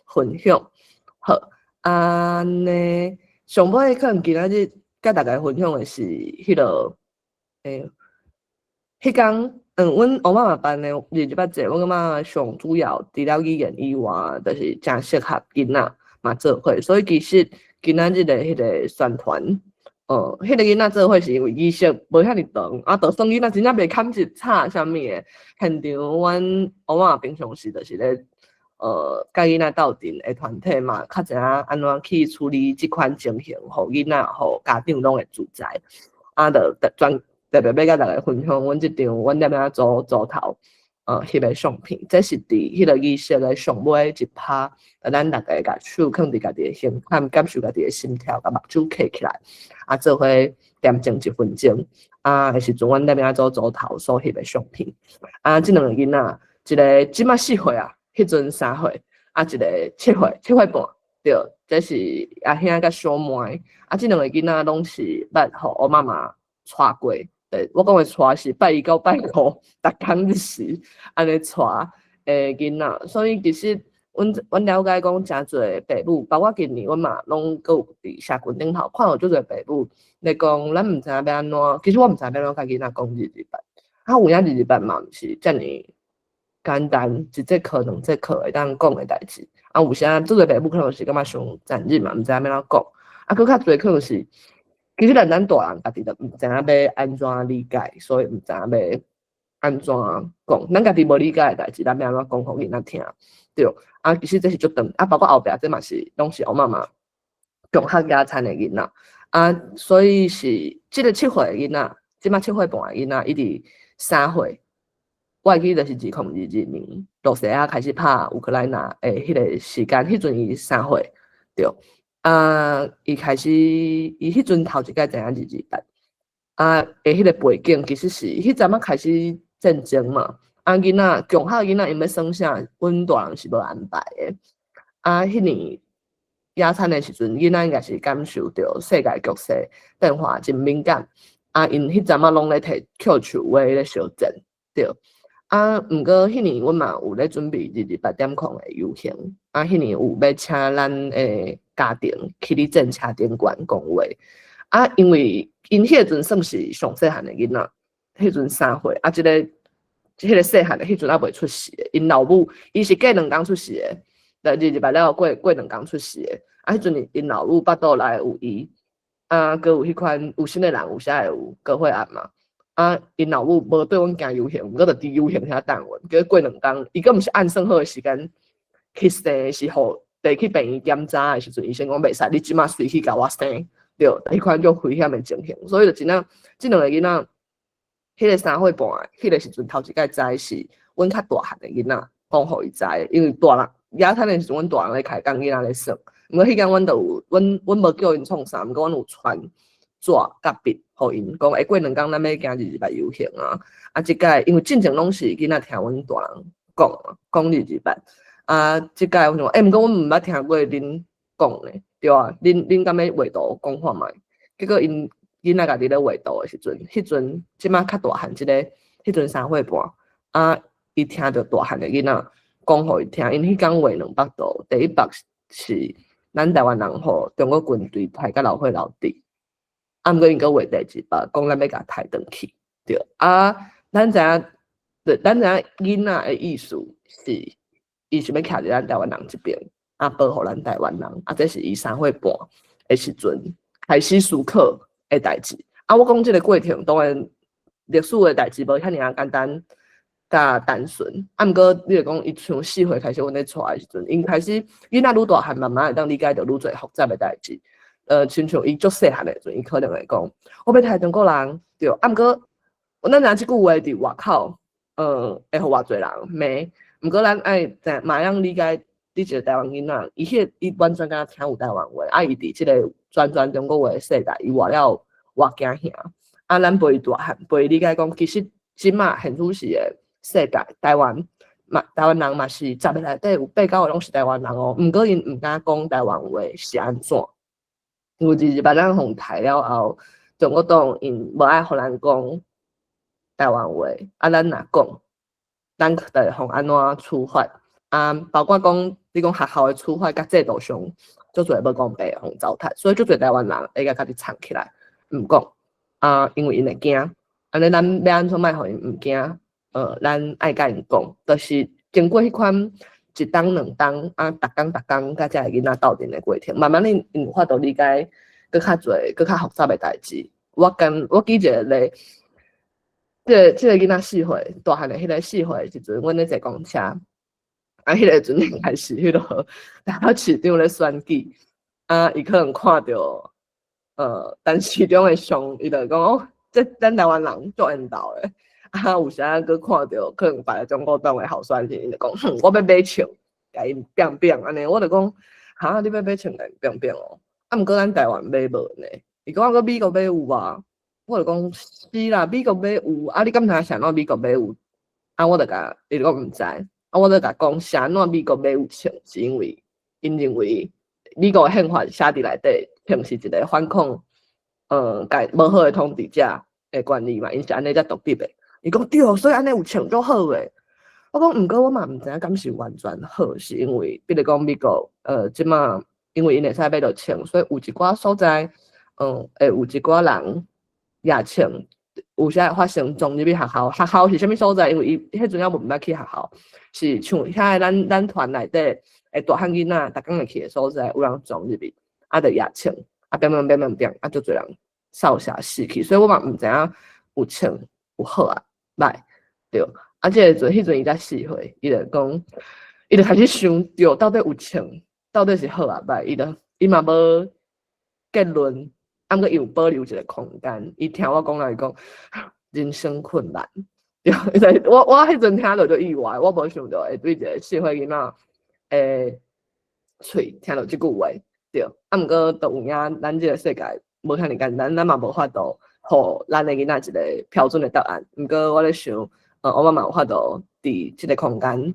分享。好，安尼上尾可能今仔日甲大家分享的是迄落迄天。阮乌妈妈办的日节，我感觉上主要除了语言以外，就是真适合囡仔嘛做伙。所以其实今仔日的迄个宣传，迄个囡仔做伙是因为仪式无遐尼长，啊，就算囡仔真正袂堪一吵啥物的，现场阮乌妈妈平常时就是咧，甲囡仔斗阵的团体嘛，较知影安怎去处理即款情形，互囡仔、互家长拢会自在，啊，就特别要甲大家分享，阮即场阮踮遐组头，翕个相片，这是伫迄个仪式的上尾一趴，咱大家甲手放伫家己的心坎，感受家己的心跳，甲目睭闭起来，啊，做伙点静1分钟，啊，的时阵阮踮遐组头所翕的相片，啊，即两个囡仔，一个即马4岁啊，迄阵3岁，啊，一个7岁半，对，这是阿兄甲小妹，啊，即两个囡仔拢是捌互我妈妈带过。我讲的带是拜1到拜5，逐工日时安尼带囡仔，所以其实阮了解讲真侪爸母，包括今年阮嘛拢有伫社群顶头看到足侪爸母咧讲，咱毋知影要安怎，其实我毋知影要安怎甲囡仔讲日班，啊有影日班嘛毋是遮尔简单，一节课两节课会当讲的代志，啊有时足侪爸母可能是感觉上残忍嘛，毋知影要安怎讲，啊佫较侪可能是。其实咱大人家己都毋知影要安怎理解，所以毋知影要安怎讲。咱家己无理解的代志，咱要安怎讲互囡仔听？对，啊，其实这是足长，啊，包括后壁这嘛是拢是我妈妈上较野餐的囡仔，啊，所以是即个7岁的囡仔，即马7岁半的囡仔，伊伫3岁，我会记得是2022年，罗西亚开始拍乌克兰迄个时间，迄阵伊3岁，对。伊开始，伊迄阵头一届知影日班，迄个背景其实是迄阵仔开始战争嘛，囡仔强校囡仔因要算啥，阮大人是无安排的，迄年野餐的时阵，囡仔应该是感受到世界局势变化真敏感，因迄阵仔拢咧摕扣球话咧相战，对。毋过迄年阮嘛有咧准备日8点空的游行，迄年有要请咱诶家庭去咧政车顶悬讲话，因为因迄阵算是上细汉的囡仔，迄阵3岁，迄个细汉的迄阵未出世的，因老母伊是过2工出世的，日8了过2工出世的，迄阵因老母巴肚内有伊，佮有迄款有心的人有啥会有过会案嘛。因老母无对阮行游行，毋过就伫游行遐等阮，结果过2工，伊佫毋是按算好的时间去生，是互得去病院检查的时阵，医生讲袂使，你即马随去甲我生，对，迄款种危险的情形，所以就真正即两个囡仔，迄个3岁半，迄个时阵头一届知是阮较大汉的囡仔讲互伊知，因为大人野餐的时阵，阮大人咧开讲囡仔咧算，毋过迄间阮就有，阮无叫因创啥，毋过阮有传。纸甲笔，互因讲，过2工咱要行日班游行即届因为进前拢是囡仔听阮大人讲日班，即届我想，毋过阮毋捌听过恁讲咧，对啊，恁敢要画图讲看卖，结果因囡仔家己咧画图的时阵，迄阵即马较大汉迄阵3岁半，伊听着大汉的囡仔讲互伊听，因迄工画2幅图，第一幅是咱台湾人互中国军队抬甲老伙老弟。毋过因个画第2幅，讲咱要甲抬转去，对咱知影囡仔的意思是，伊是要徛伫咱台湾人这边，保护咱台湾人，这是伊3岁半的时阵开始思考的代志。我讲这个过程，当然历史的代志无遐尔简单甲单纯，毋过你就讲伊从4岁开始阮咧带的时阵，因开始囡仔愈大汉，慢慢会当理解到愈侪复杂的代志。亲像伊足细汉的时阵，伊可能会讲，我要杀中国人，对。毋过，咱知影即句话伫外口，会互偌侪人骂，毋过咱爱嘛样理解你一个台湾囡仔，伊完全敢听有台湾话，伊伫即个全中国话的世界，伊活了偌惊吓。咱陪伊大汉，陪伊理解讲，其实即马现主时的世界，台湾人嘛是10个内底有8、9个拢是台湾人哦。毋过因毋敢讲台湾话是安怎？因为就是把咱互杀了后，中国党因无爱互咱讲台湾话，咱若讲，咱就会互安怎处罚？包括讲你讲学校的处罚甲制度上，足侪要讲白互糟蹋，所以足侪台湾人会甲家己藏起来，毋讲。因为因会惊，安尼咱要安怎卖互因毋惊？咱爱甲因讲，就是经过迄款一冬两冬，逐工甲遮个囡仔斗阵的过程，慢慢因有法度理解搁较侪、搁较复杂的代志。我记一个例，即个囡仔4岁，大汉的迄个4岁时阵，阮咧坐公车，迄个阵应该是迄落台北市长咧选举，伊可能看到。但其中的上，伊就讲哦，这咱台湾人足缘投的，有时仔佫看到可能别个中国党的候选人，伊就讲，我要买枪，甲因拼拼安尼，我就讲，你要买枪甲因拼拼哦，毋过咱台湾买无呢，伊讲个美国买有啊，我就讲是啦，美国买有，你敢知啥喏美国买有？我就甲伊就讲毋知，我就甲讲啥喏美国买有枪，是因为因认为美国宪法写伫内底。平是一个反抗，无好的统治者的管理嘛，因是安尼才独立的。伊讲对，所以安尼有枪足好诶。我讲毋过我嘛毋知影敢是完全好，是因为比如讲美国，即马因为因会使买到枪，所以有一寡所在，会有一寡人野枪，有时会发生撞入去学校。学校是啥物所在？因为伊迄阵还无捌去学校，是像遐咱团内底诶大汉囡仔，逐工会去诶所在，有人撞入去。就野枪，乒，足侪人扫射死去，所以我嘛毋知影有枪有好啊歹，对。即个迄阵伊才4岁，伊就讲，伊就开始想，对，到底有枪，到底是好啊歹，伊嘛无结论，毋过伊有保留一个空间。伊听我讲来讲，人生困难，对。我迄阵听到就意外，我无想到会对一个4岁囡仔喙听到即句话。对，毋过都有影，咱即个世界无遐尔简单，咱嘛无法度互咱的囡仔一个标准的答案。毋过我咧想，我妈妈有法度伫即个空间，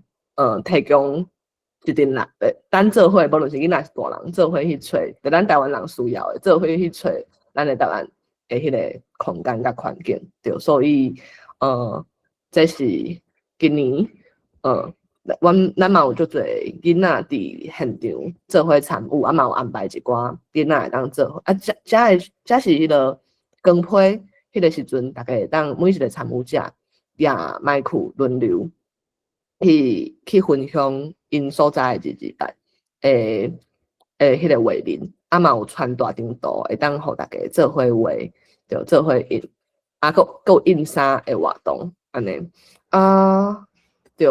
提供一定力，咱做伙，无论是囡仔是大人，做伙去找，就咱台湾人需要的，做伙去找咱的答案的迄个空间甲环境。对，所以，这是今年，咱嘛有足侪囡仔伫现场做伙参与，嘛有安排一寡囡仔会当做伙。这是迄个光批迄个时阵，大家会当每一个参与者也麦克轮流去分享因所在的日版迄个画面，嘛有传大张图，会当互大家做伙画，就做伙印，佮印衫的活动安尼对。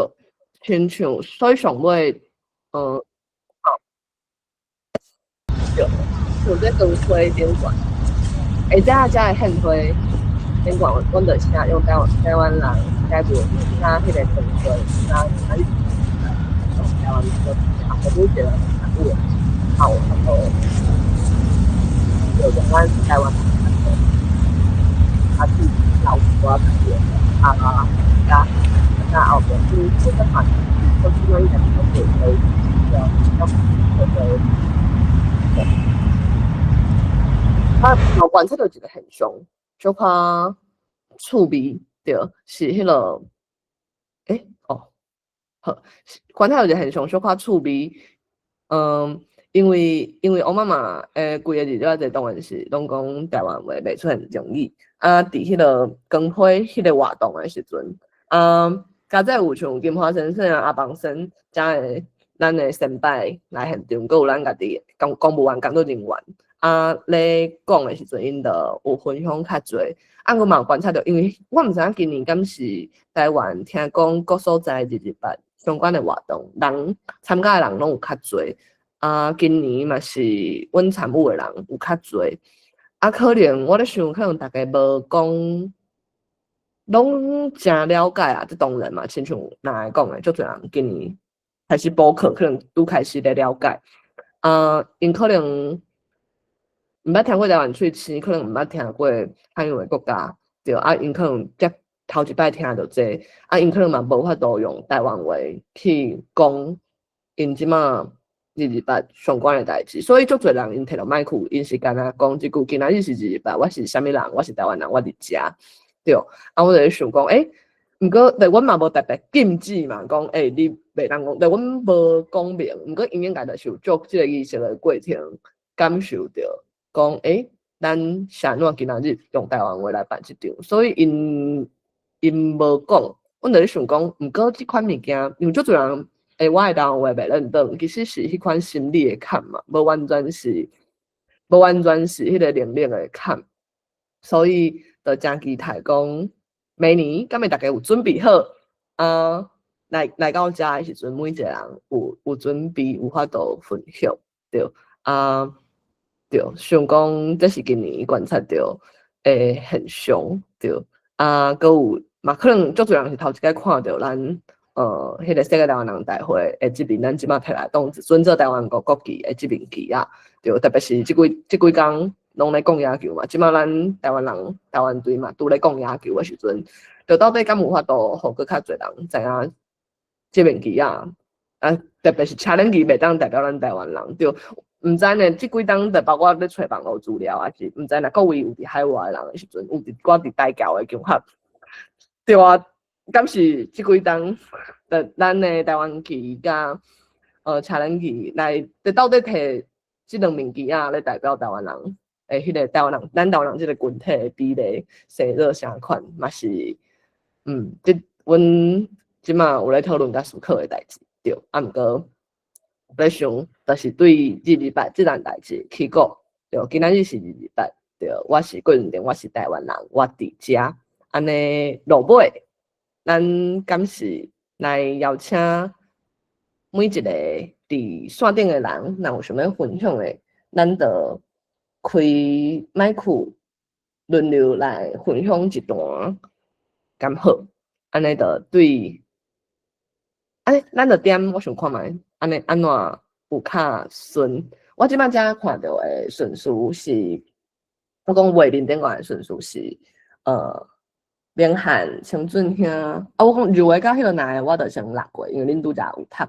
亲像所以上尾，对，像这光辉顶管，遮的献花顶管，阮就请用台湾人改做他迄个光辉，台湾人我都觉得很有好，然后有咱台湾他是老多感觉那后边是这个款，都是用一点都可以要我观察到一个现象，就看趣味，对，是迄个，好，观察到一个现象，就看趣味，因为我妈妈规个日子在当然是拢讲台湾话，袂出很容易。伫迄个光辉迄个活动的时阵，加在有像金花先生阿邦生，咱的先辈来现场，佮有咱家己公务员工作人员，咧讲的时阵，因就有分享较侪。我嘛有观察到，因为我毋知影今年敢是台湾听讲各所在日办相关的活动，人参加的人拢有较侪。今年嘛是阮参与的人有较侪。可能我咧想，可能大家无讲拢真了解啊，这当然嘛，亲像人来讲诶，足侪人今年开始补课，可能拄开始咧了解，因可能毋捌听过台湾喙齿，可能毋捌听过汉语诶国家，对，因可能才头一摆听到这，因可能嘛无法度用台湾话去讲因即马28相关诶代志，所以足侪人因摕到麦克，因是干那讲即句，今仔日是28，我是啥物人？我是台湾人，我伫遮，对，我就咧想讲，毋过对阮嘛无特别禁止嘛，讲你袂当讲，对阮无讲明，毋过因应该就是有做即个仪式诶过程，感受着讲，咱啥怎今仔日用台湾话来办即场，所以因无讲，阮就咧想讲，毋过即款物件，因为足侪人。我的台湾话袂认得，其实是迄款心理的坎嘛，无完全是迄个年龄的坎，所以就真期待讲明年，敢会大家有准备好来到遮的时阵，每一个人有准备有法度分享，对对，想讲这是今年观察到的现象，对搁有嘛可能足侪人是头一摆看到咱。迄个世界台湾人大会诶，即边咱即马摕来当准做台湾国旗诶，即面旗啊，对，特别是即几工拢咧讲野球嘛，即马咱台湾人台湾队嘛，拄咧讲野球诶时阵，就到底敢有法度，互搁较侪人知影即面旗啊？特别是车轮旗袂当代表咱台湾人，对，毋知呢，即几工就包括咧找网络资料，还是毋知若各位有伫海外诶人诶时阵，有伫大教诶场合，对啊。敢是即几工，咱的台湾旗甲车轮旗来，到底摕即两面旗啊来代表台湾人诶，迄个台湾人，咱台湾人即个群体的比例，生热啥款，嘛是即阮即马有咧讨论甲思考的代志，对，毋过咧想，就是对28即件代志去讲，对，今仔日是28，对，我是郭润玲，我是台湾人，我伫遮，安尼落尾。咱敢是来邀请每一个伫线顶的人，若有想要分享的，咱就开麦克轮流来分享一段，敢好？安尼就对，咱就点，我想看卖，安尼安怎有较顺？我即摆才看到的顺序是，我讲画面顶外的顺序是，明翰、陈俊兄，我讲入围到迄个哪个，我就先落过，因为恁拄则有读。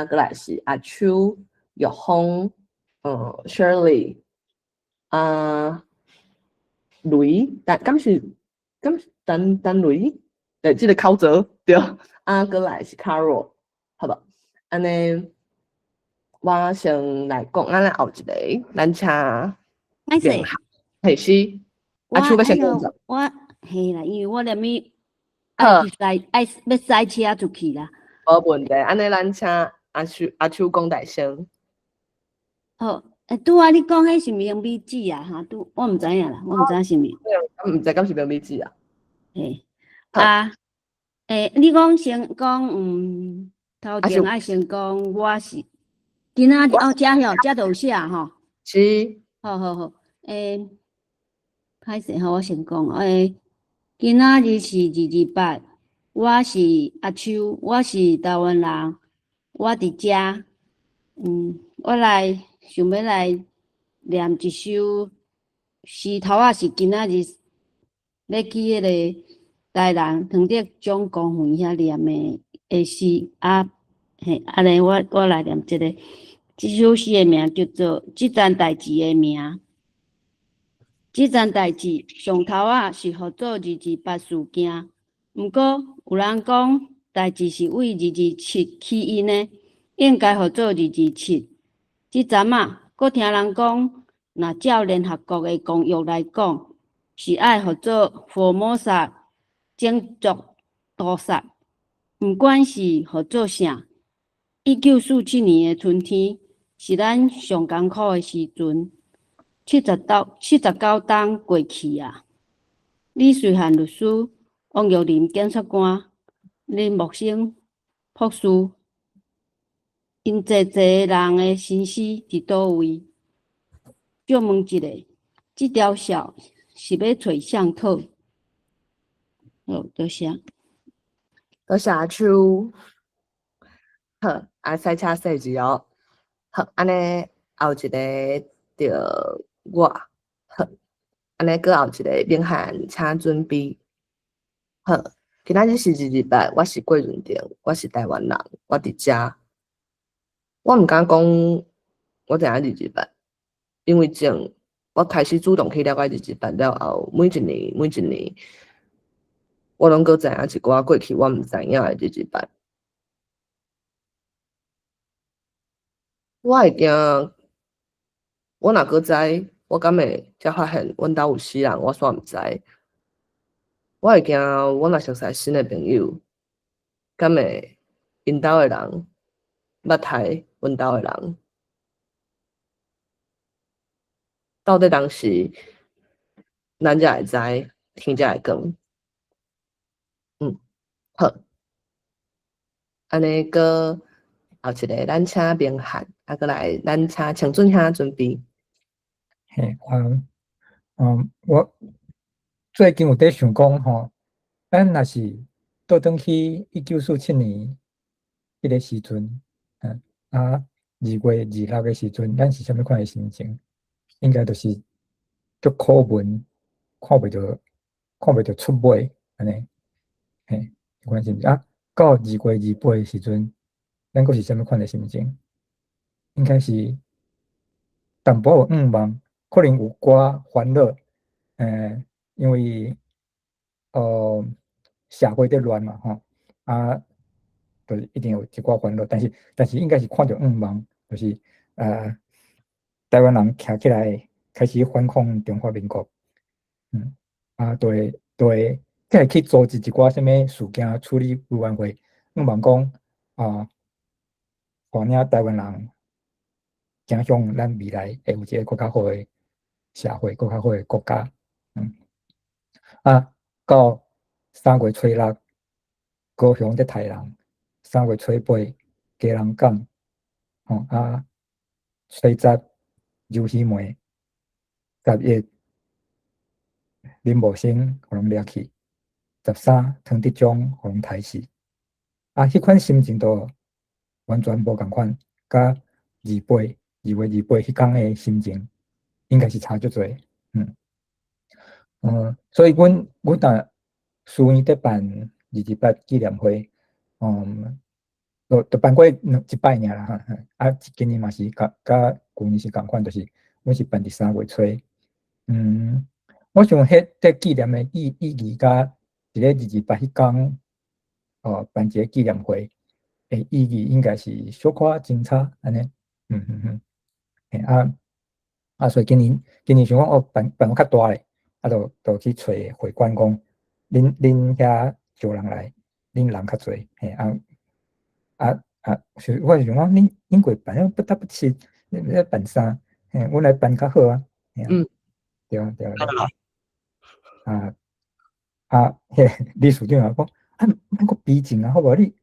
过来是阿秋、玉峰、Shirley，雷，敢是陈雷，对，即个考者对。过来是 Carol， 好无？安尼，我先来讲，咱后一个，咱请明翰，嘿是，阿秋要先讲者。嘿啦，因为我连咪要塞车出去啦。无问题，安尼咱请阿秋讲大声。好，拄仔你讲迄是毋是用米纸啊？哈，我毋知影啦，我毋知影是毋是。我毋知敢是用米纸啊？嘿，你讲先讲，头前爱先讲，我是今仔遮吼，遮就有写吼。是。好，歹势吼，我先讲，今仔日是28，我是阿秋，我是台湾人，我伫遮，我想要来念一首诗头仔是今仔日要去迄个台南唐德总公园遐念的诗嘿，安尼我来念这首诗的名叫做《即件代志的名》。即件代志上头是合做28事件，毋过有人讲代志是为227起因的，应该合做227。即阵搁听人讲，若照联合国的公约来讲，是爱合做福摩萨种族屠杀。毋管是合做啥，1947年的春天是咱上艰苦的时阵。79冬过去啊！李瑞汉律师、王玉林检察官、林木生博士，因侪人的心思伫倒位？借问一下，这条线是要找谁讨？好，多谢。多谢阿秋。好，赛车赛字哦。好，安尼后一个着我。好，安尼搁后一个明翰，请准备。好，今仔日是228，我是郭润婷，我是台湾人，我伫遮。我毋敢讲我知影228，因为前我开始主动去了解228了后，每一年，我拢搁知影一寡过去我毋知影的228。我会惊，我若搁知，我敢会才发现阮兜有死人，我煞毋知。我会惊，我若熟悉新的朋友，敢会因兜的人捌害阮兜的人。到底当时咱才会知，天才会光。好，安尼搁后一个咱请明翰，搁来咱请程准兄准备。嘿，我最近有在想讲吼，咱若是倒转去1947年迄个时阵，2月26的时阵，咱是啥物款的心情？应该就是足苦闷，看袂着出尾安尼，嘿，迄款心情啊。到2月28的时阵，咱阁是啥物款的心情？应该是淡薄有茫，可能有寡烦恼，因为社会在乱嘛，吼，就是一定有一寡烦恼，但是应该是看着茫，就是台湾人徛起来开始反抗中华民国，对，再去组织一寡什么事件处理委员会，望讲带领台湾人走向咱未来会有一个更较好的社会，更较好的国家。到3月初6，高雄在太人；3月初8，基隆港。初10，游戏梅；11，林茂生互人掠去；13，唐德宗互人刣死。迄款心情都完全无共款，甲2月28迄天的心情，应该是差足多。所以阮若思院在办228纪念会，就办过一摆尔啦哈。今年嘛是甲旧年是共款，就是阮是办伫3月初。我想迄纪念的意义，甲一个228迄天办一个纪念会的意义，应该是小可精差安尼。所以今年想讲办较大咧，就去找会馆讲，恁遐招人来，恁人较侪，我是想讲，恁过办不得不去，你办啥？阮来办较好啊。对。迄理事长也讲，莫阁逼真啊，好无？你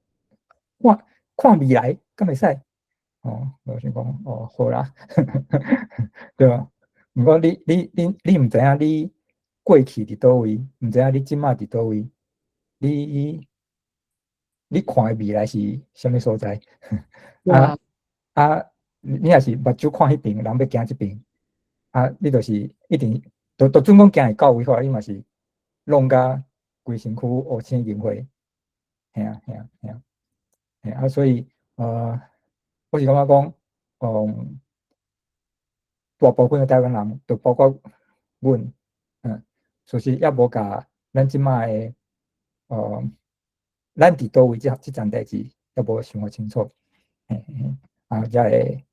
看未来，敢会使？我想讲，好啦，对吧？毋过你毋知影你过去伫倒位，毋知影你即马伫倒位，你看的未来是啥物所在？你若是目睭看迄边，人要行即边，你就是一定都准讲行会到位话，你嘛是弄甲规身躯乌青银灰，所以我是感觉讲，大部分的台湾人，就包括阮，就是也无甲咱即马的咱伫倒位即件代志，也无想法清楚，才会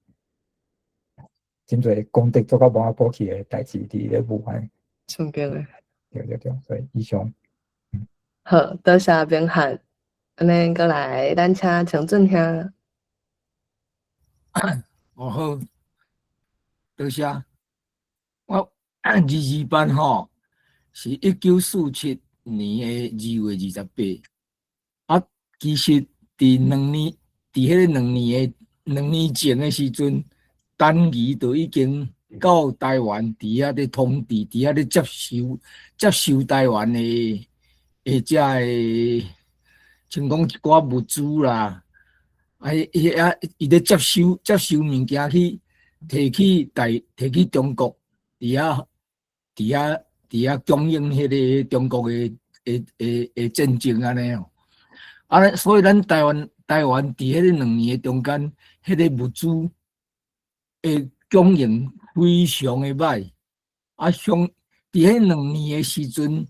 真侪功德做到无法补起的代志伫咧武汉。身边的。对，所以以上。好，多谢明翰。安尼过来，咱请程准兄。好，多谢。我228吼，是1947年的2月28。其实伫2年前的时阵，陈仪就已经到台湾，伫遐咧统治，伫遐咧接收台湾的遮诶，像讲一寡物资啦，伊咧接收物件去摕去中国，供应迄个中国诶战争安尼哦。所以咱台湾伫迄个2年中间，迄个物资诶供应非常诶歹。伫迄2年诶时阵，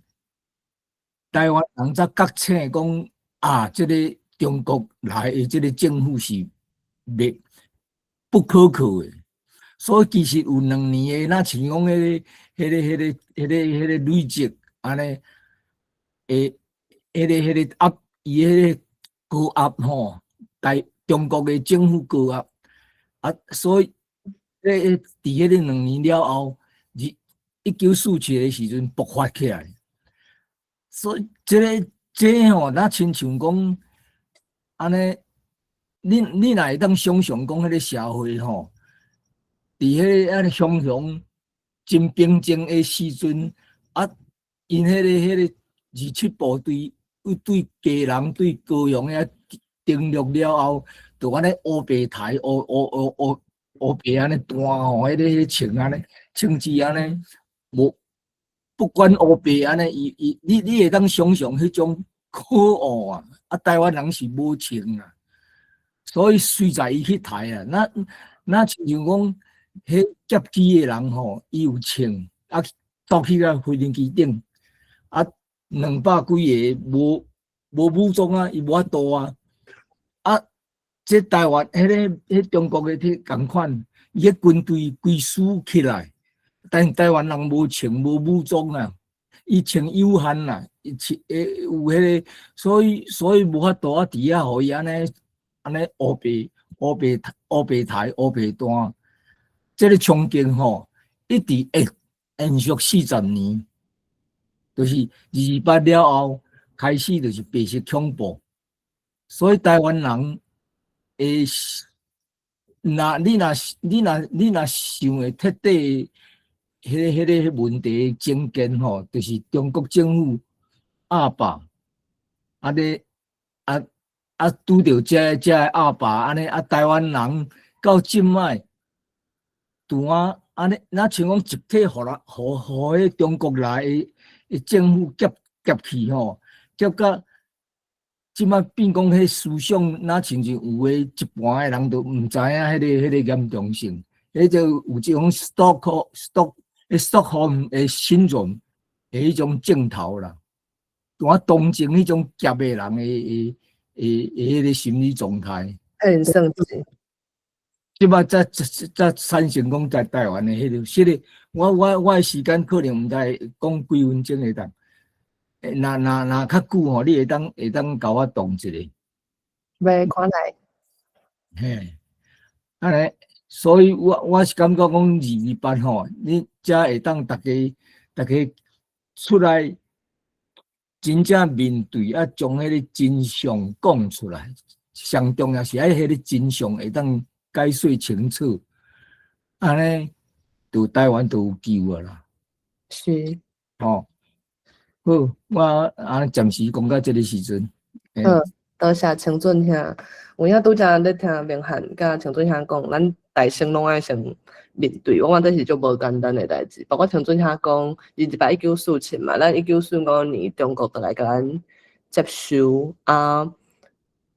台湾人才觉醒讲即个中国来诶即个政府是不可靠诶。所以其实有2年诶，那像讲迄个累积安尼，迄个压伊迄个高压吼，中国诶政府高压所以伫迄个2年了后，1947诶时阵爆发起来。所以这吼，咱亲像讲安尼，你若会当想象讲迄个社会吼，伫迄个乡乡真平静诶时阵，因迄个27部队对家人对高雄遐登陆了后，就安尼乌白台乌白安尼弹吼，迄个穿安尼，穿至安尼无。不管乌白安尼，你会当想象迄种可恶啊！台湾人是无穿啊，所以随在伊去抬啊。那亲像讲，迄劫机诶人吼，伊有穿走去个飞行机顶200几个无武装啊，伊无法度啊。这台湾迄中国诶迄共款，伊迄军队规输起来。但台湾人无穿无武装啊，伊穿有限啦，有迄个，所以无法度伫遐，互伊安尼乌白台乌白弹，这个冲击吼，一直会延续40年，就是228了后开始就是白色恐怖，所以台湾人诶，你若想会彻底。迄个问题症结吼，就是中国政府压霸，拄着这压霸安尼，台湾人到即摆，安尼，那像讲集体互迄中国来诶政府夹去吼，夹到即摆变讲迄思想，那亲像有诶一半诶人都毋知影迄个严重性，迄就有即种Stockholm 诶syndrome 种诶迄种症头啦，同情迄种夹诶人诶迄个心理状态。很生气。即摆才产生讲在台湾诶迄个，我诶时间可能毋知讲几分钟会当，若较久吼，你会当甲我动一下。要看来。嘿，安尼。所以我是感觉讲228吼，你才会当大家出来，真正面对将迄个真相讲出来。上重要是迄个真相会当解说清楚，安尼就台湾就有救啊啦。是。好，我暂时讲到这个时阵。多谢陈俊兄，有影拄则咧听明翰甲陈俊兄讲，咱大生拢爱先面对，往往这是足无简单诶代志。包括陈俊兄讲，1947嘛，咱1945年中国就来甲咱接收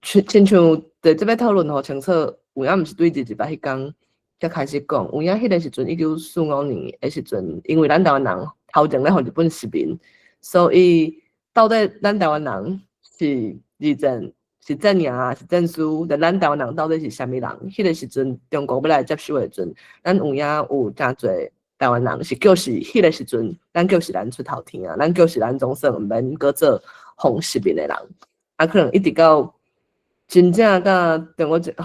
亲像伫这边讨论吼清楚，有影毋是对228迄天才开始讲，有影迄个时阵1945年诶时阵，因为咱台湾人头前咧互日本殖民，所以到底咱台湾人是二战是正赢啊，是正输？咱台湾人到底是啥物人？迄个时阵，中国要来接收诶时阵，咱有真侪台湾人是就是迄个时阵，咱就是咱出头天啊，咱就是咱总算毋免搁做红殖民诶人，可能一直到真正甲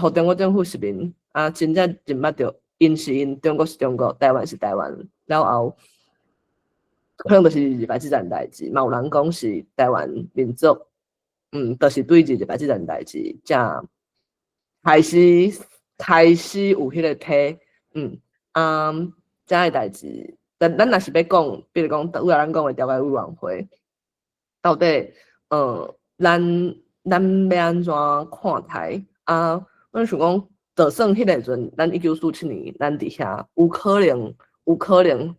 互中国政府殖民真正认捌着因是因，中国是中国，台湾是台湾，了后可能就是228这件代志，嘛有人讲是台湾民族。就是对228这件代志，才开始有迄个体，这个代志，咱若是要讲，比如讲，为咱讲的调解委员会，到底咱要安怎看待啊？阮想讲，就算迄个阵，咱1947年，咱伫遐有可能，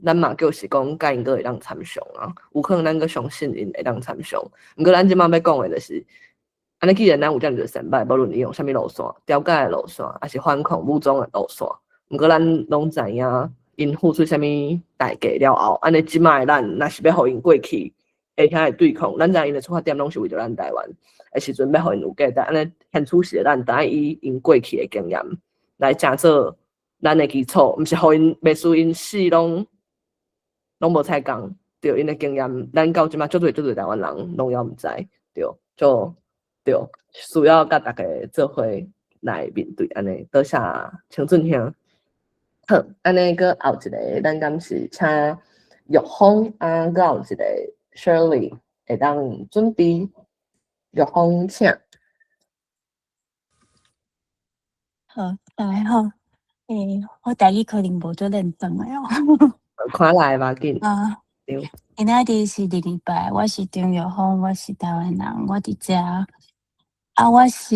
咱嘛就是讲，甲因个会当参详啊，有可能咱个相信因会当参详。毋过咱即摆要讲诶，就是安尼，既然咱有遮尔成败，无论你用啥物路线，调解诶路线，还是反抗武装诶路线，毋过咱拢知影，因付出啥物代价了后，安尼即摆咱若是要互因过去。会遐会对抗，咱知因的出发点拢是为着咱台湾的时阵，要互因有价值。安尼现初时咱当以因过去的经验来正做咱的基础，毋是互因袂输因死拢无采讲，对因的经验，咱到即摆足侪台湾人拢要毋知，对，对，需要甲大家做伙来面对安尼。多谢青俊兄。好，安尼个后一个，咱敢是请玉峰啊，个后一个。Shirley 会当准备玉峰请。好，大家好。我台语可能无做认真诶哦。看来吧，紧。对。今仔日是第2摆，我是张玉峰，我是台湾人，我伫遮。我是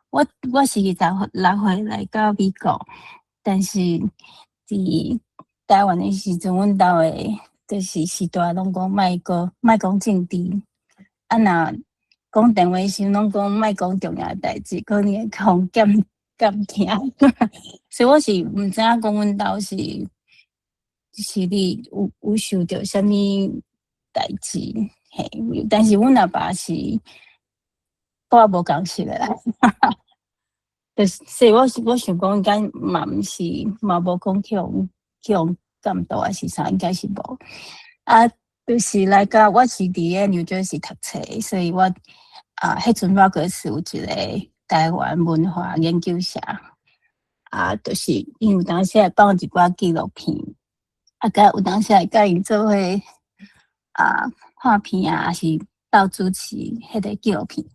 26岁来到美国，但是伫台湾诶时阵，阮兜诶。就是时代拢讲莫讲政治，若讲电话时拢讲莫讲重要诶代志，可能会互减听。所以我是毋知影讲阮兜是你有受着啥物代志，嘿。但是阮阿爸是我无共识诶啦。所以我想讲，应该嘛毋是，嘛无讲去用。监督还是啥，应该是无。就是来到我是伫个 New Jersey 读册，所以我迄阵我个是有一个台湾文化研究社，就是因有当时会放一寡纪录片，甲有当时会甲因做伙看片还是斗主持迄个纪录片。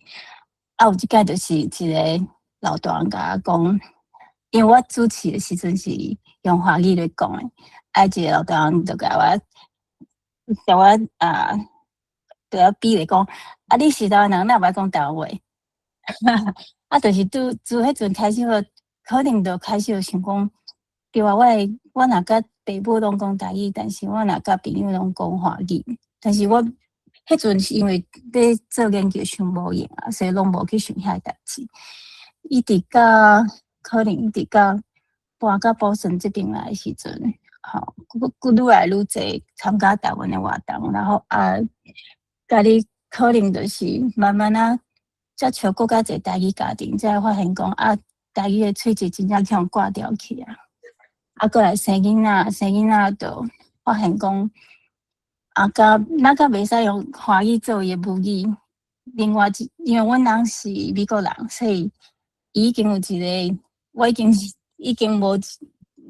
有一摆就是一个老大人甲我讲，因为我主持的时阵是用华语来讲诶。一个老大人就甲我对我比咧讲，你是台湾人，哪袂讲台湾话？就是自迄阵开始，可能就开始想讲，对啊，我若甲爸母拢讲台语，但是我若甲朋友拢讲华语，但是我迄阵是因为咧做研究上无用啊，所以拢无去想遐代志。可能一直到搬到波士顿这边来的时阵。愈来愈侪参加台湾的活动，然后家己可能就是慢慢接触更加侪台语家庭，才发现讲台语的喙齿真正向挂掉去啊。过来生囡仔就发现讲咱甲袂使用华语做伊的母语。另外因为阮人是美国人，所以已经有一个，我已经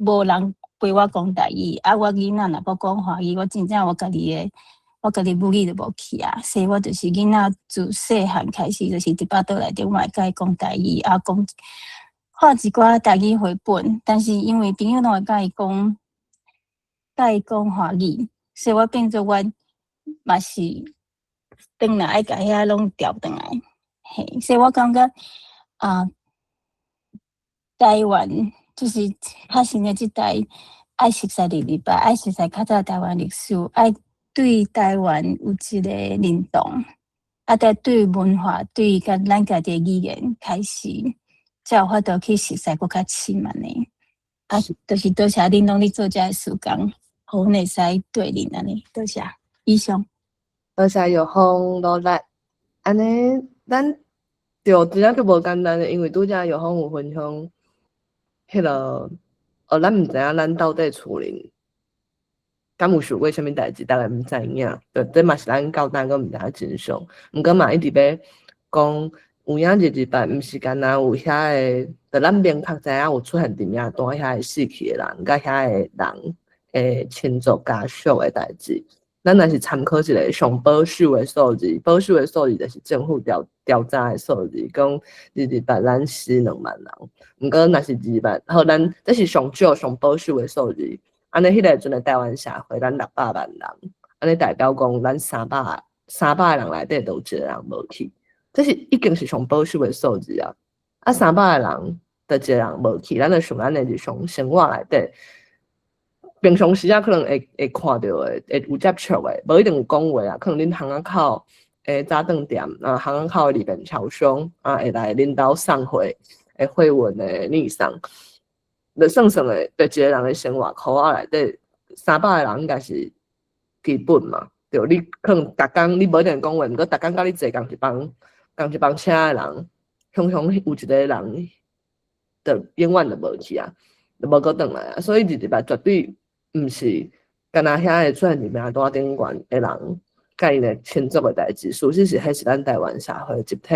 无人。陪我讲台语，我囡仔若要讲华语，我真正我家己母语就无去啊。所以我就是囡仔自细汉开始，就是伫巴肚内底，我会甲伊讲台语，看一寡台语绘本。但是因为朋友拢会甲伊讲华语，所以我变做我嘛是转来爱甲遐拢调转来。嘿，所以我感觉台湾。就是较新的这代爱熟悉历史吧，爱熟悉较早台湾历史，爱对台湾有一个认同，再对文化、对咱家己的语言开始，才有法度去熟悉更较深安尼。就是多谢恁拢咧做这事工，互阮会使对恁安尼。多谢，以上。多谢玉峰努力，安尼咱真正就无简单的，因为拄则玉峰有分享。迄个咱毋知影咱到底厝里敢有想过啥物代志，大概毋知影。这嘛是咱到咱个毋知影真相。毋过嘛一直要讲，有影日办，毋是干那有遐个，就咱明确知影有出现伫遐单遐个死去的人，甲遐个人诶亲族家属的代志。咱若是参考一个上保守的数字，保守的数字就是政府调查的数字，讲日办咱死2万人。毋过若是日办，然后咱这是上少上保守的数字。安尼迄个阵的台湾社会，咱600万人，安尼代表讲咱300 300个人内底都有1个人无去，这是已经是上保守的数字啊。啊，300个人就1个人无去，咱就想咱的日常生活内底，平常时啊可能会看到的，会有接触的，无一定有讲话啊。可能恁巷仔口早顿店啊，巷仔口的里面超商啊，会来恁兜送货，会文的逆送，就算算的，对1个人的生活口仔内底，300个人应该是基本嘛。对，你可能逐工你无一定讲话，毋过逐工甲你坐同一班车的人，常常有一个人，就永远就无去啊，就无搁转来啊。所以日日绝对毋是干那遐会出现伫名单顶悬的人，甲因的亲族的代志，事实是迄是咱台湾社会集体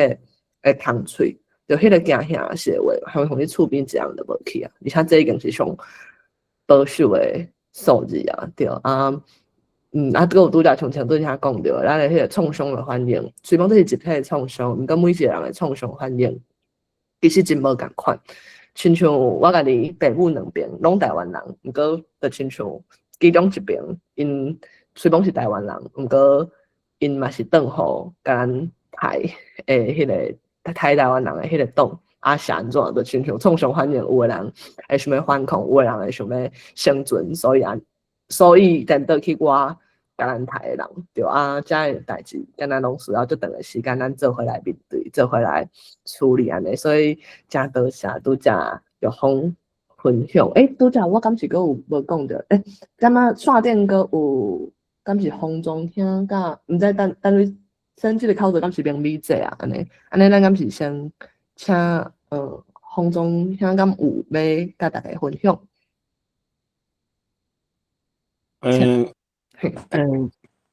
的空喙，就迄个惊吓是话，还互你厝边一人就无去啊，而且这已经是上保守的数字啊，对啊。啊，这个有拄则像对遐讲着，咱的迄个创伤的反应，虽讲这是集体的创伤，毋过每一个人的创伤反应其实真无共款。亲像我家己爸母两边拢台湾人，毋过就亲像其中一边，因虽讲是台湾人，毋过因嘛是转互甲咱台迄个台湾人的迄个党啊是安怎？就亲像创伤反应，有个人会想要反抗，有个人会想要生存，所以等倒去我甲咱台的人，对啊，遮个代志，敢若拢需要足长的时间，咱做回来面对，做回来处理安尼，所以真多谢拄则玉芳分享。拄则我敢是阁有无讲着？敢若线顶阁有，敢是风中听甲，毋知等你先即个口子敢是变美者啊？安尼咱敢是先请风中听敢有要甲大家分享。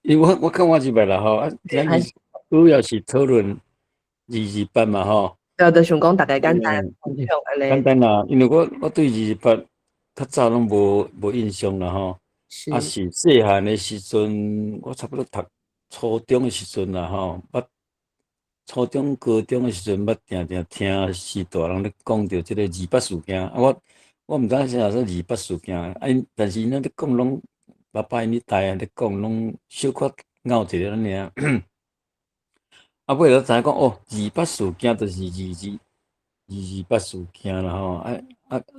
因为我看我即摆啦吼，咱主要是讨论228嘛吼。对，就想讲大家简单分享安尼。简单啦，因为我对228较早拢无印象啦吼。啊是细汉的时阵，我差不多读初中的时阵啦吼，初中、高中的时阵，定定听是大人咧讲着即个28事件。啊，我毋知影啥说28事件，但是因咧讲拢。爸爸因咧台咧讲，拢小可拗一个安尼啊。啊，尾就知影讲哦，28事件就是228事件啦吼。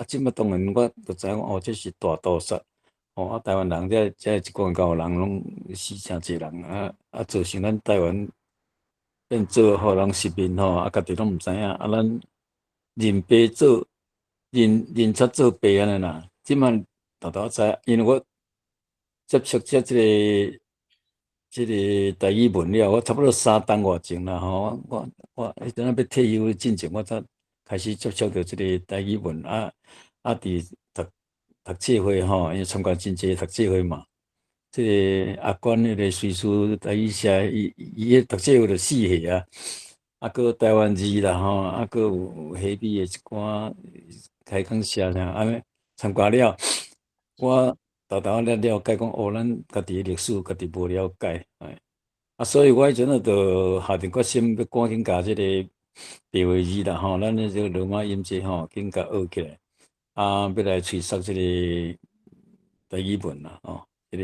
即摆当然我就知影讲哦，这是大屠杀。哦，啊，台湾人这一寡高人拢死诚济人啊，造成咱台湾变做互人失眠吼，啊，家己拢毋知影，啊，咱认爸做认贼做爸安尼啦。即摆头知，因为我。接触即个台语文了，我差不多3档外前啦吼。我迄阵要退休进前，我才开始接触到即个台语文啊。伫读册会吼，因为参加真济读册会嘛。即个阿关迄个随书台语社，伊迄读册会就4下啊。啊，搁台湾字啦吼，啊，搁有虾米的一寡开讲社啥，安尼参加了，我。了解讲哦，咱家己的历史家己无了解，所以我迄阵就下定决心要赶紧甲即个白话字啦吼，咱的这个罗马音节吼，紧甲学起来，要来吹杀即个台语文啦吼，即个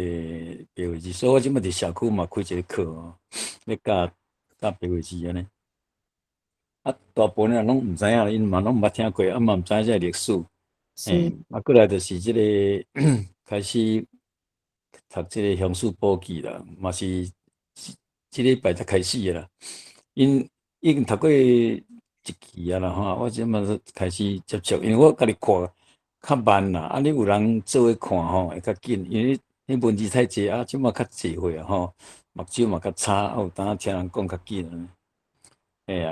白话字，所以我即摆伫社区嘛开一个课哦，要教白话字安尼。啊，大部分人拢毋知影，因嘛拢毋捌听过，嘛毋知影这历史。过来就是即个。开始读即个乡事簿记啦，嘛是即礼拜才开始的啦。因已经读过一期啊啦吼，我即马开始接触，因为我家己看较慢啦，你有人做伙看吼会较紧，因为迄文字太济啊，即马较济岁啊吼，目睭嘛较差，有当听人讲较紧。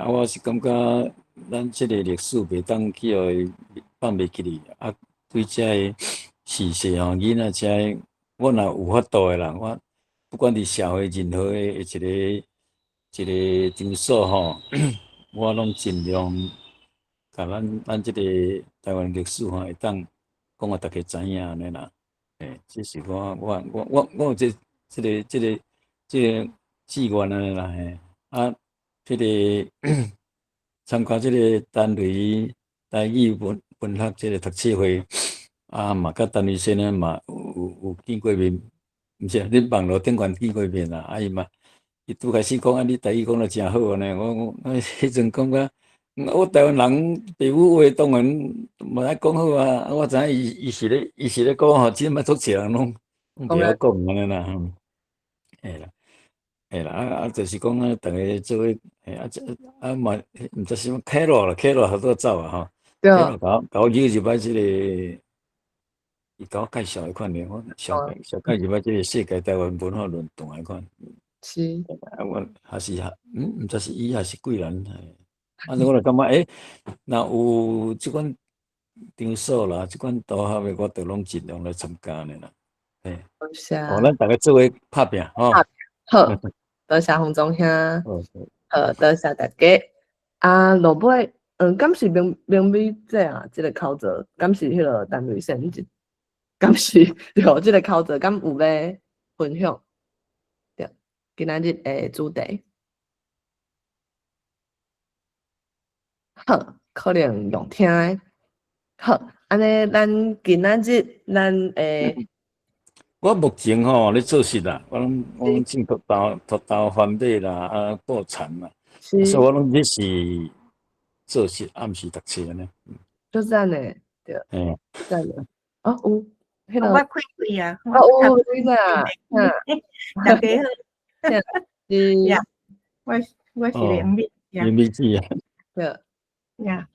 我是感觉咱即个历史袂当去互伊放袂记哩啊，对遮个。是吼，囡仔遮，我若有法度的人，我不管伫社会任何的一个场所吼，我拢尽量甲咱即个台湾历史吼，会当讲互大家知影安尼啦。这是我有这个志愿安尼啦。这个参加这个单位台语文学这个读册会。嘛，甲陈医生呢嘛有见过面，毋是，恁网络顶悬见过面啦。伊伊拄开始讲啊，你台语讲得真好安尼，我迄阵感觉，我台湾人父母话当然嘛爱讲好啊，我知影伊是咧讲吼，即摆足侪人拢袂晓讲安尼啦，嘿啦。嘿啦，就是讲啊，逐个做伙，嘛，毋知啥物开罗啦，开罗好多走啊吼。对，开罗甲我入摆即个，伊甲我介绍迄款咧，我小介入摆即个世界台湾文化论坛迄款。是，我还是毋知是伊还是贵人，反正我就感觉若有即款场所啦，即款组合的，我都拢尽量来参加的啦。嘿，是啊，咱逐个做伙拍拼吼。好，多谢洪总兄，好，多谢大家。啊，落尾，敢是明美这啊，即个考者，敢是迄个单位先一，敢是对，即个考者，敢有要分享？对，今仔日的主题。好，可能用听的。好，安尼咱今仔日咱我目前吼咧做事啦，我拢种土豆、番麦啦，布田啦，所以我拢咧是做事，暗时读册安尼。就这样呢，对，这样的。哦，有，迄个我开开啊，有你啦，大家好，呀，我是林美，林美姊啊，对，呀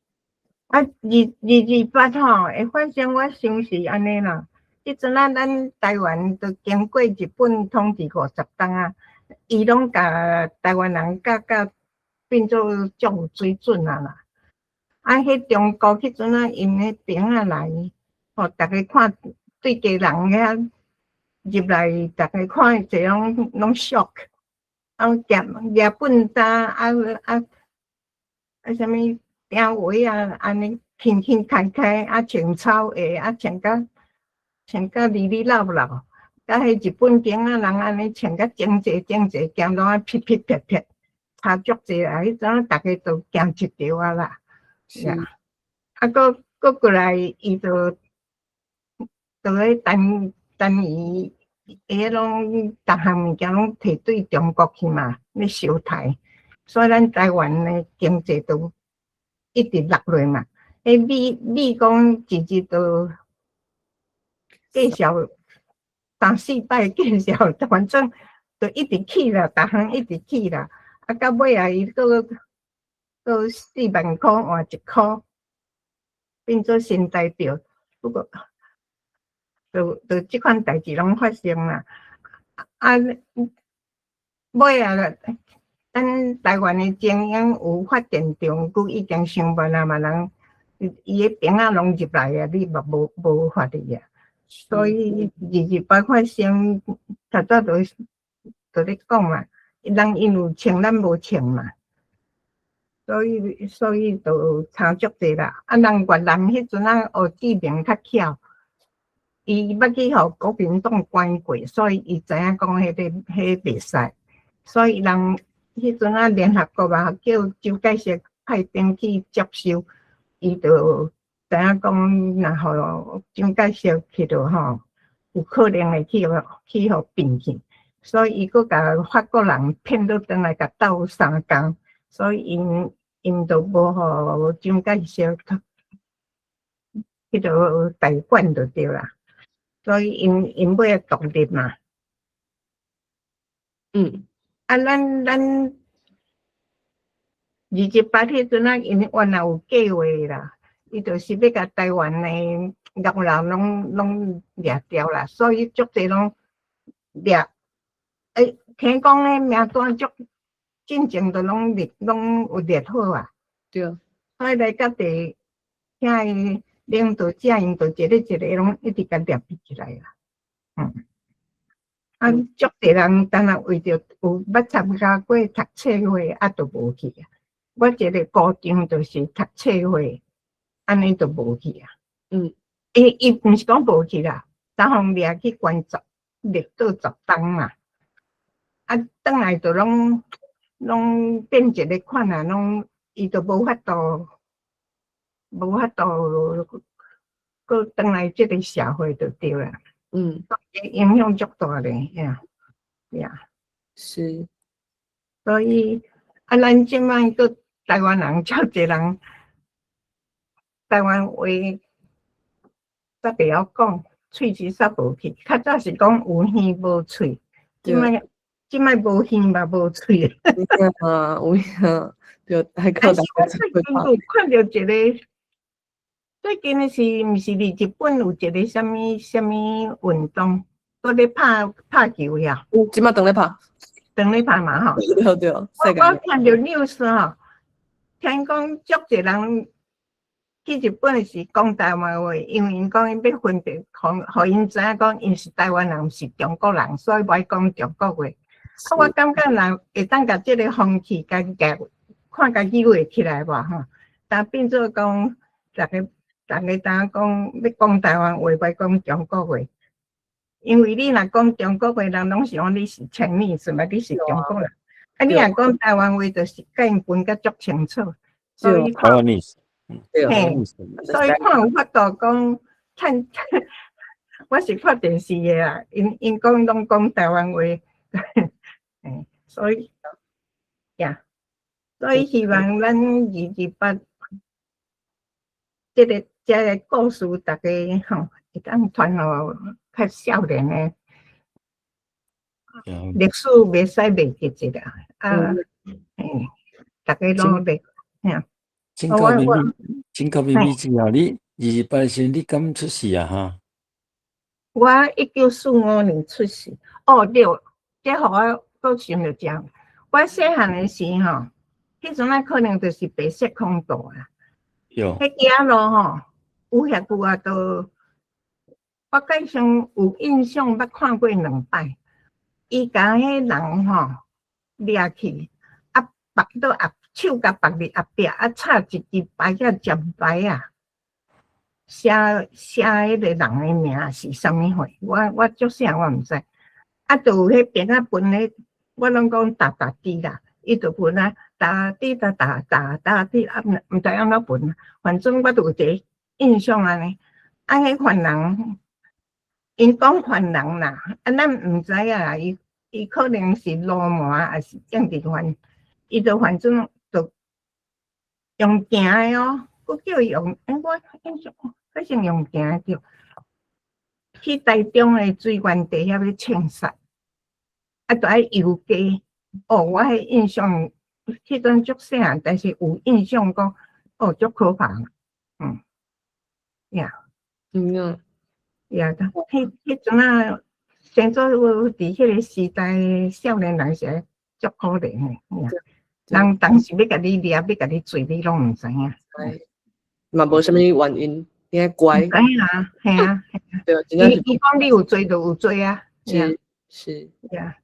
，28吼，会发生我想是安尼啦。迄阵啊，咱台湾都经过日本统治50冬啊，伊拢甲台湾人教变做足有水准啊啦。啊，迄中国迄阵啊，因迄兵啊来，吼，逐个看对家人遐入来，逐个看者拢 shock， 啊，日本啥啥物鼎位啊，安尼开，啊，穿草鞋，啊，穿甲哩落，甲迄日本兵啊人安尼穿甲整齐，行拢啊撇，差足济啦。迄阵逐个都惊一条啊啦。呀，啊，过来，伊就咧等伊迄拢逐项物件拢摕对中国去嘛，咧收台，所以咱台湾的经济都一直落落嘛。美讲日日都介绍3-4摆介绍，反正就一直起啦，逐项一直起啦。啊，到尾啊，伊搁4万块换1块，变做新台币。不过，就即款代志拢发生啦。啊，尾啊，咱台湾的精英有发电厂，佮已经上万人，伊的兵啊拢入来啊，你嘛无法的呀。所以28发生，早就咧讲嘛，人因有穿，咱无穿嘛。所以就差足济啦。啊，人越人迄阵啊，学记名较巧，伊捌去互国民党关过，所以伊知影讲迄袂使。所以人迄阵啊，联合国啊叫蒋介石派兵去接收，伊就知影讲，然后蒋介石去到吼，有可能会去互并去，所以伊佫甲法国人骗倒转来，甲斗3工。所以因都无互蒋介石迄个代管就对啦。所以因要独立嘛。啊，咱28迄阵啊，因原来有计划啦，伊就是要甲台湾的乐人拢掠掉啦，所以足济拢掠。听讲咧名单足。进前都拢有列好啊，对。所以来到地，遐领导者因就一个拢一直甲列起来啦。啊，足济人当然为着有捌参加过读册会，啊，都无去啊。我一个高中就是读册会，安尼都无去啊。伊毋是讲无去啦，昨项掠去关注，列到10冬嘛。啊，转来就拢变一个款啊，伊都无法度，搁转来即个社会就对啦。影响足大咧，呀，是。所以咱即摆个台湾人较侪人，台湾话煞袂晓讲，喙齿煞无去。较早是讲有耳无喙，即摆无耳嘛无喙。有影，对，还靠大家最近有看到一个，最近的是毋是伫日本有一个什么运动，搁咧拍球呀？即摆当咧拍，嘛吼。对对，我看到 news 吼，听讲足侪人去日本是讲台湾话，因为因讲因要分别，互因知影讲因是台湾人，毋是中国人，所以袂讲中国话。我感觉人会当甲即个风气家己看家己画起来吧吼，但变做讲大家当讲要讲台湾话，袂讲中国话，因为你若讲中国话，人拢是讲你是清面，是嘛？你是中国人。你若讲台湾话，就是甲因分甲足清楚，所以台湾意思，所以看有法度讲，我是看电视的啦，因讲拢讲台湾话，所以呀。所以希望咱228这个故事，大家吼会当传互较少年的历史，袂使袂记一啦。大家努力，真够秘密之后，你28时你敢出世啊？哈，我1945年出世。哦对，这互我搁想着讲，我细汉的时吼。迄阵啊，可能就是白色恐怖啦。迄条路吼，有遐久啊，都我计上有印象，捌看过2摆。伊甲迄人吼掠去，绑到手甲绑伫后壁，插一支牌啊，尖牌啊，写迄个人的名是啥物货？我足啥我毋知。就有迄边仔分咧，我拢讲打滴啦，伊就分啊。打滴，毋知安怎分，反正我就有一个印象安尼。迄犯人，因讲犯人啦，咱毋知影啦，伊可能是流氓，还是政治犯，伊就反正就用行的哦，佫叫伊用，我印象好像用行的着，去台中的水源地遐要清杀，就爱游街。我迄印象。迄阵足细汉，但是有印象讲，足可怕。迄阵啊，生做伫迄个时代，少年人是足可怜的。人当时要甲你掠，要甲你追，你拢毋知影。嘛无啥物原因，你遐乖。知影啊，系啊。对，真正是。伊讲你有罪就有罪啊。是。对啊。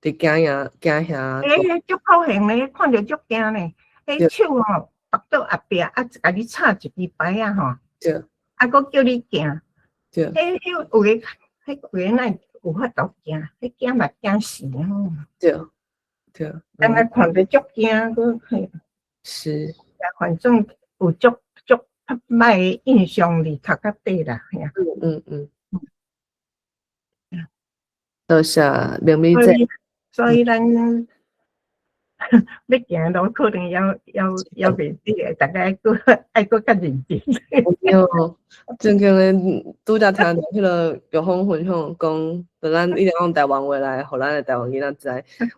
伫惊遐，足可怜咧，看着足惊咧。迄手吼绑到后壁，甲你插一支牌啊吼。对。佫叫你行。对。有个哪有法度行？迄惊嘛惊死吼。对。但系看着足惊，佫是。反正有足歹的印象里头较底啦。多谢梁美姐。所以咱要行路，可能要袂记个，大家爱搁较认真。真正诶，拄则听到迄个玉峰分享讲，咱一定要用台湾话来，互咱诶台湾囡仔知。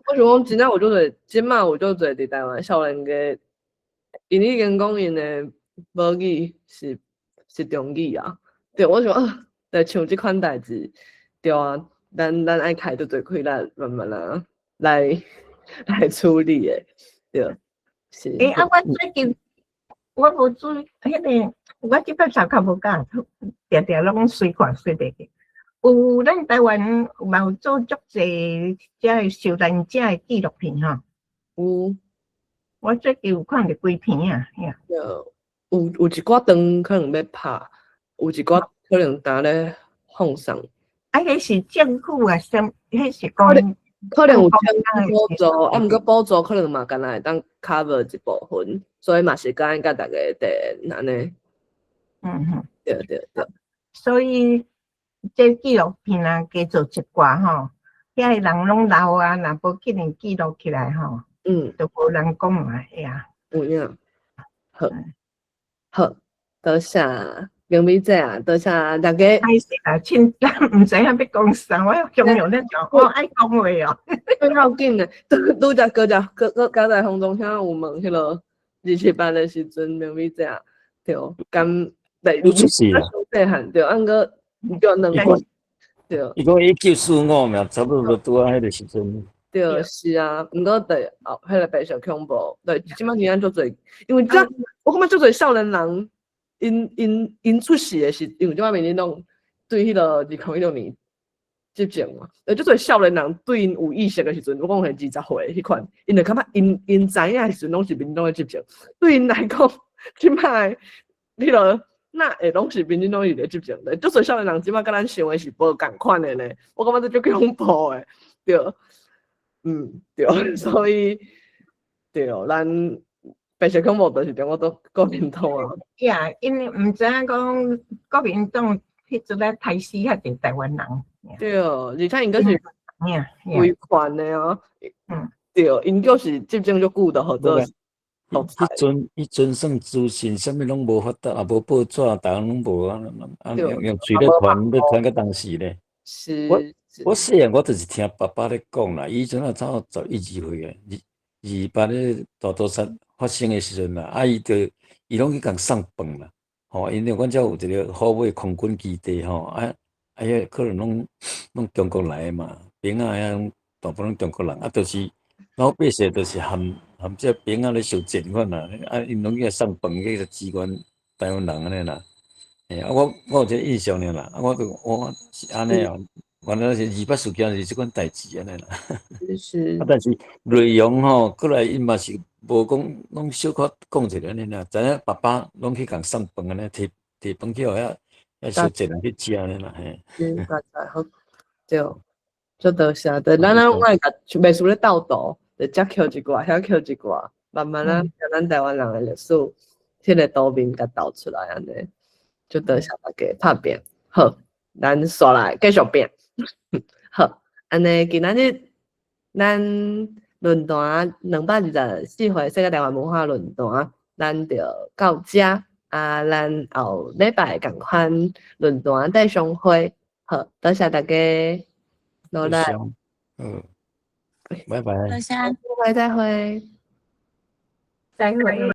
我想讲，真正有足侪，即摆有足侪伫台湾少年家，因已经讲因诶母语是中语啊。对，我想来像即款代志，对啊。咱爱开多开咱慢慢来处理诶，对，是。我最近我无注意迄个，我即摆查较无敢，定拢随看随袂去。有咱台湾嘛有做足侪遮受难者诶纪录片吼。有。我最近有看着几片啊，有一寡长可能要拍，有一寡可能呾咧放送。迄是政府啊，迄是讲可能有政府补助，毋过补助可能嘛，干那会当 cover 一部分，所以嘛是讲甲大家订安尼。对。所以这纪录片啊，加做一寡吼，遐人拢老啊，若无紧年记录起来吼，就无人讲啊，呀。有影，好，好，多谢杨美姐啊，多谢大家。歹势啦，凊毋知影要讲啥，我形容咧就我爱讲话哦。很要紧的，拄则刚才空中听有问迄落27班的时阵，杨美姐啊，对，甘对，你出世啊？细汉对，按个叫两个，对。伊讲1945嘛，差不多拄啊迄个时阵。对，是啊，毋过对哦，迄个白色恐怖，对，即摆真正足侪，因为这我感觉足侪少年人，因出世的是，因为即摆民进党对迄个2016年执政嘛，足侪少年人对因有意识的时阵，我讲是20岁迄款，因就感觉因知影的时阵拢是民进党的执政，对因来讲，即摆迄个那会拢是民进党伫咧执政的，足侪少年人即摆甲咱想的是无共款的呢，我感觉这足恐怖的，对。对，所以对，咱白色恐怖就是中国国民党啊。呀，因为毋知影讲国民党迄阵咧杀死遐侪台湾人。对，而且因个是违反的啊。对，因就是执政足久的好多。迄阵算资讯，啥物拢无发达，也无报纸，逐项拢无啊，用嘴咧传到当时咧。是。我细汉我就是听爸爸咧讲啦，伊阵啊差不多11、2岁啊，28咧大屠杀发生的时阵啦，伊拢去共送饭啦，吼，因为阮遮有一个虎尾空军基地吼，遐可能拢中国来的嘛，兵啊遐大部分拢中国人，就是老百姓就是含这兵啊咧受战款啦，因拢去送饭去支援台湾人安尼啦，我有一个印象尔啦，我是安尼哦。原来是200事件是即款代志安尼啦，是。但是内容吼，过来因嘛是无讲，拢小可讲一下安尼啦。知影爸爸拢去共送饭安尼，摕饭去互遐小贱人去食安尼啦，嘿。好，对，足多谢，对，咱我会甲袂输咧斗图，就遮扣一寡，遐扣一寡，慢慢啊，将咱台湾人的历史，迄个图面甲斗出来安尼，足多谢大家拍拼，好，咱煞来继续拼。好，安尼今仔日咱论坛224回世界台湾文化论坛，咱就到遮啊，咱后礼拜共款论坛再相会。好，多谢大家努力。拜拜。多谢，拜拜，再会。再会。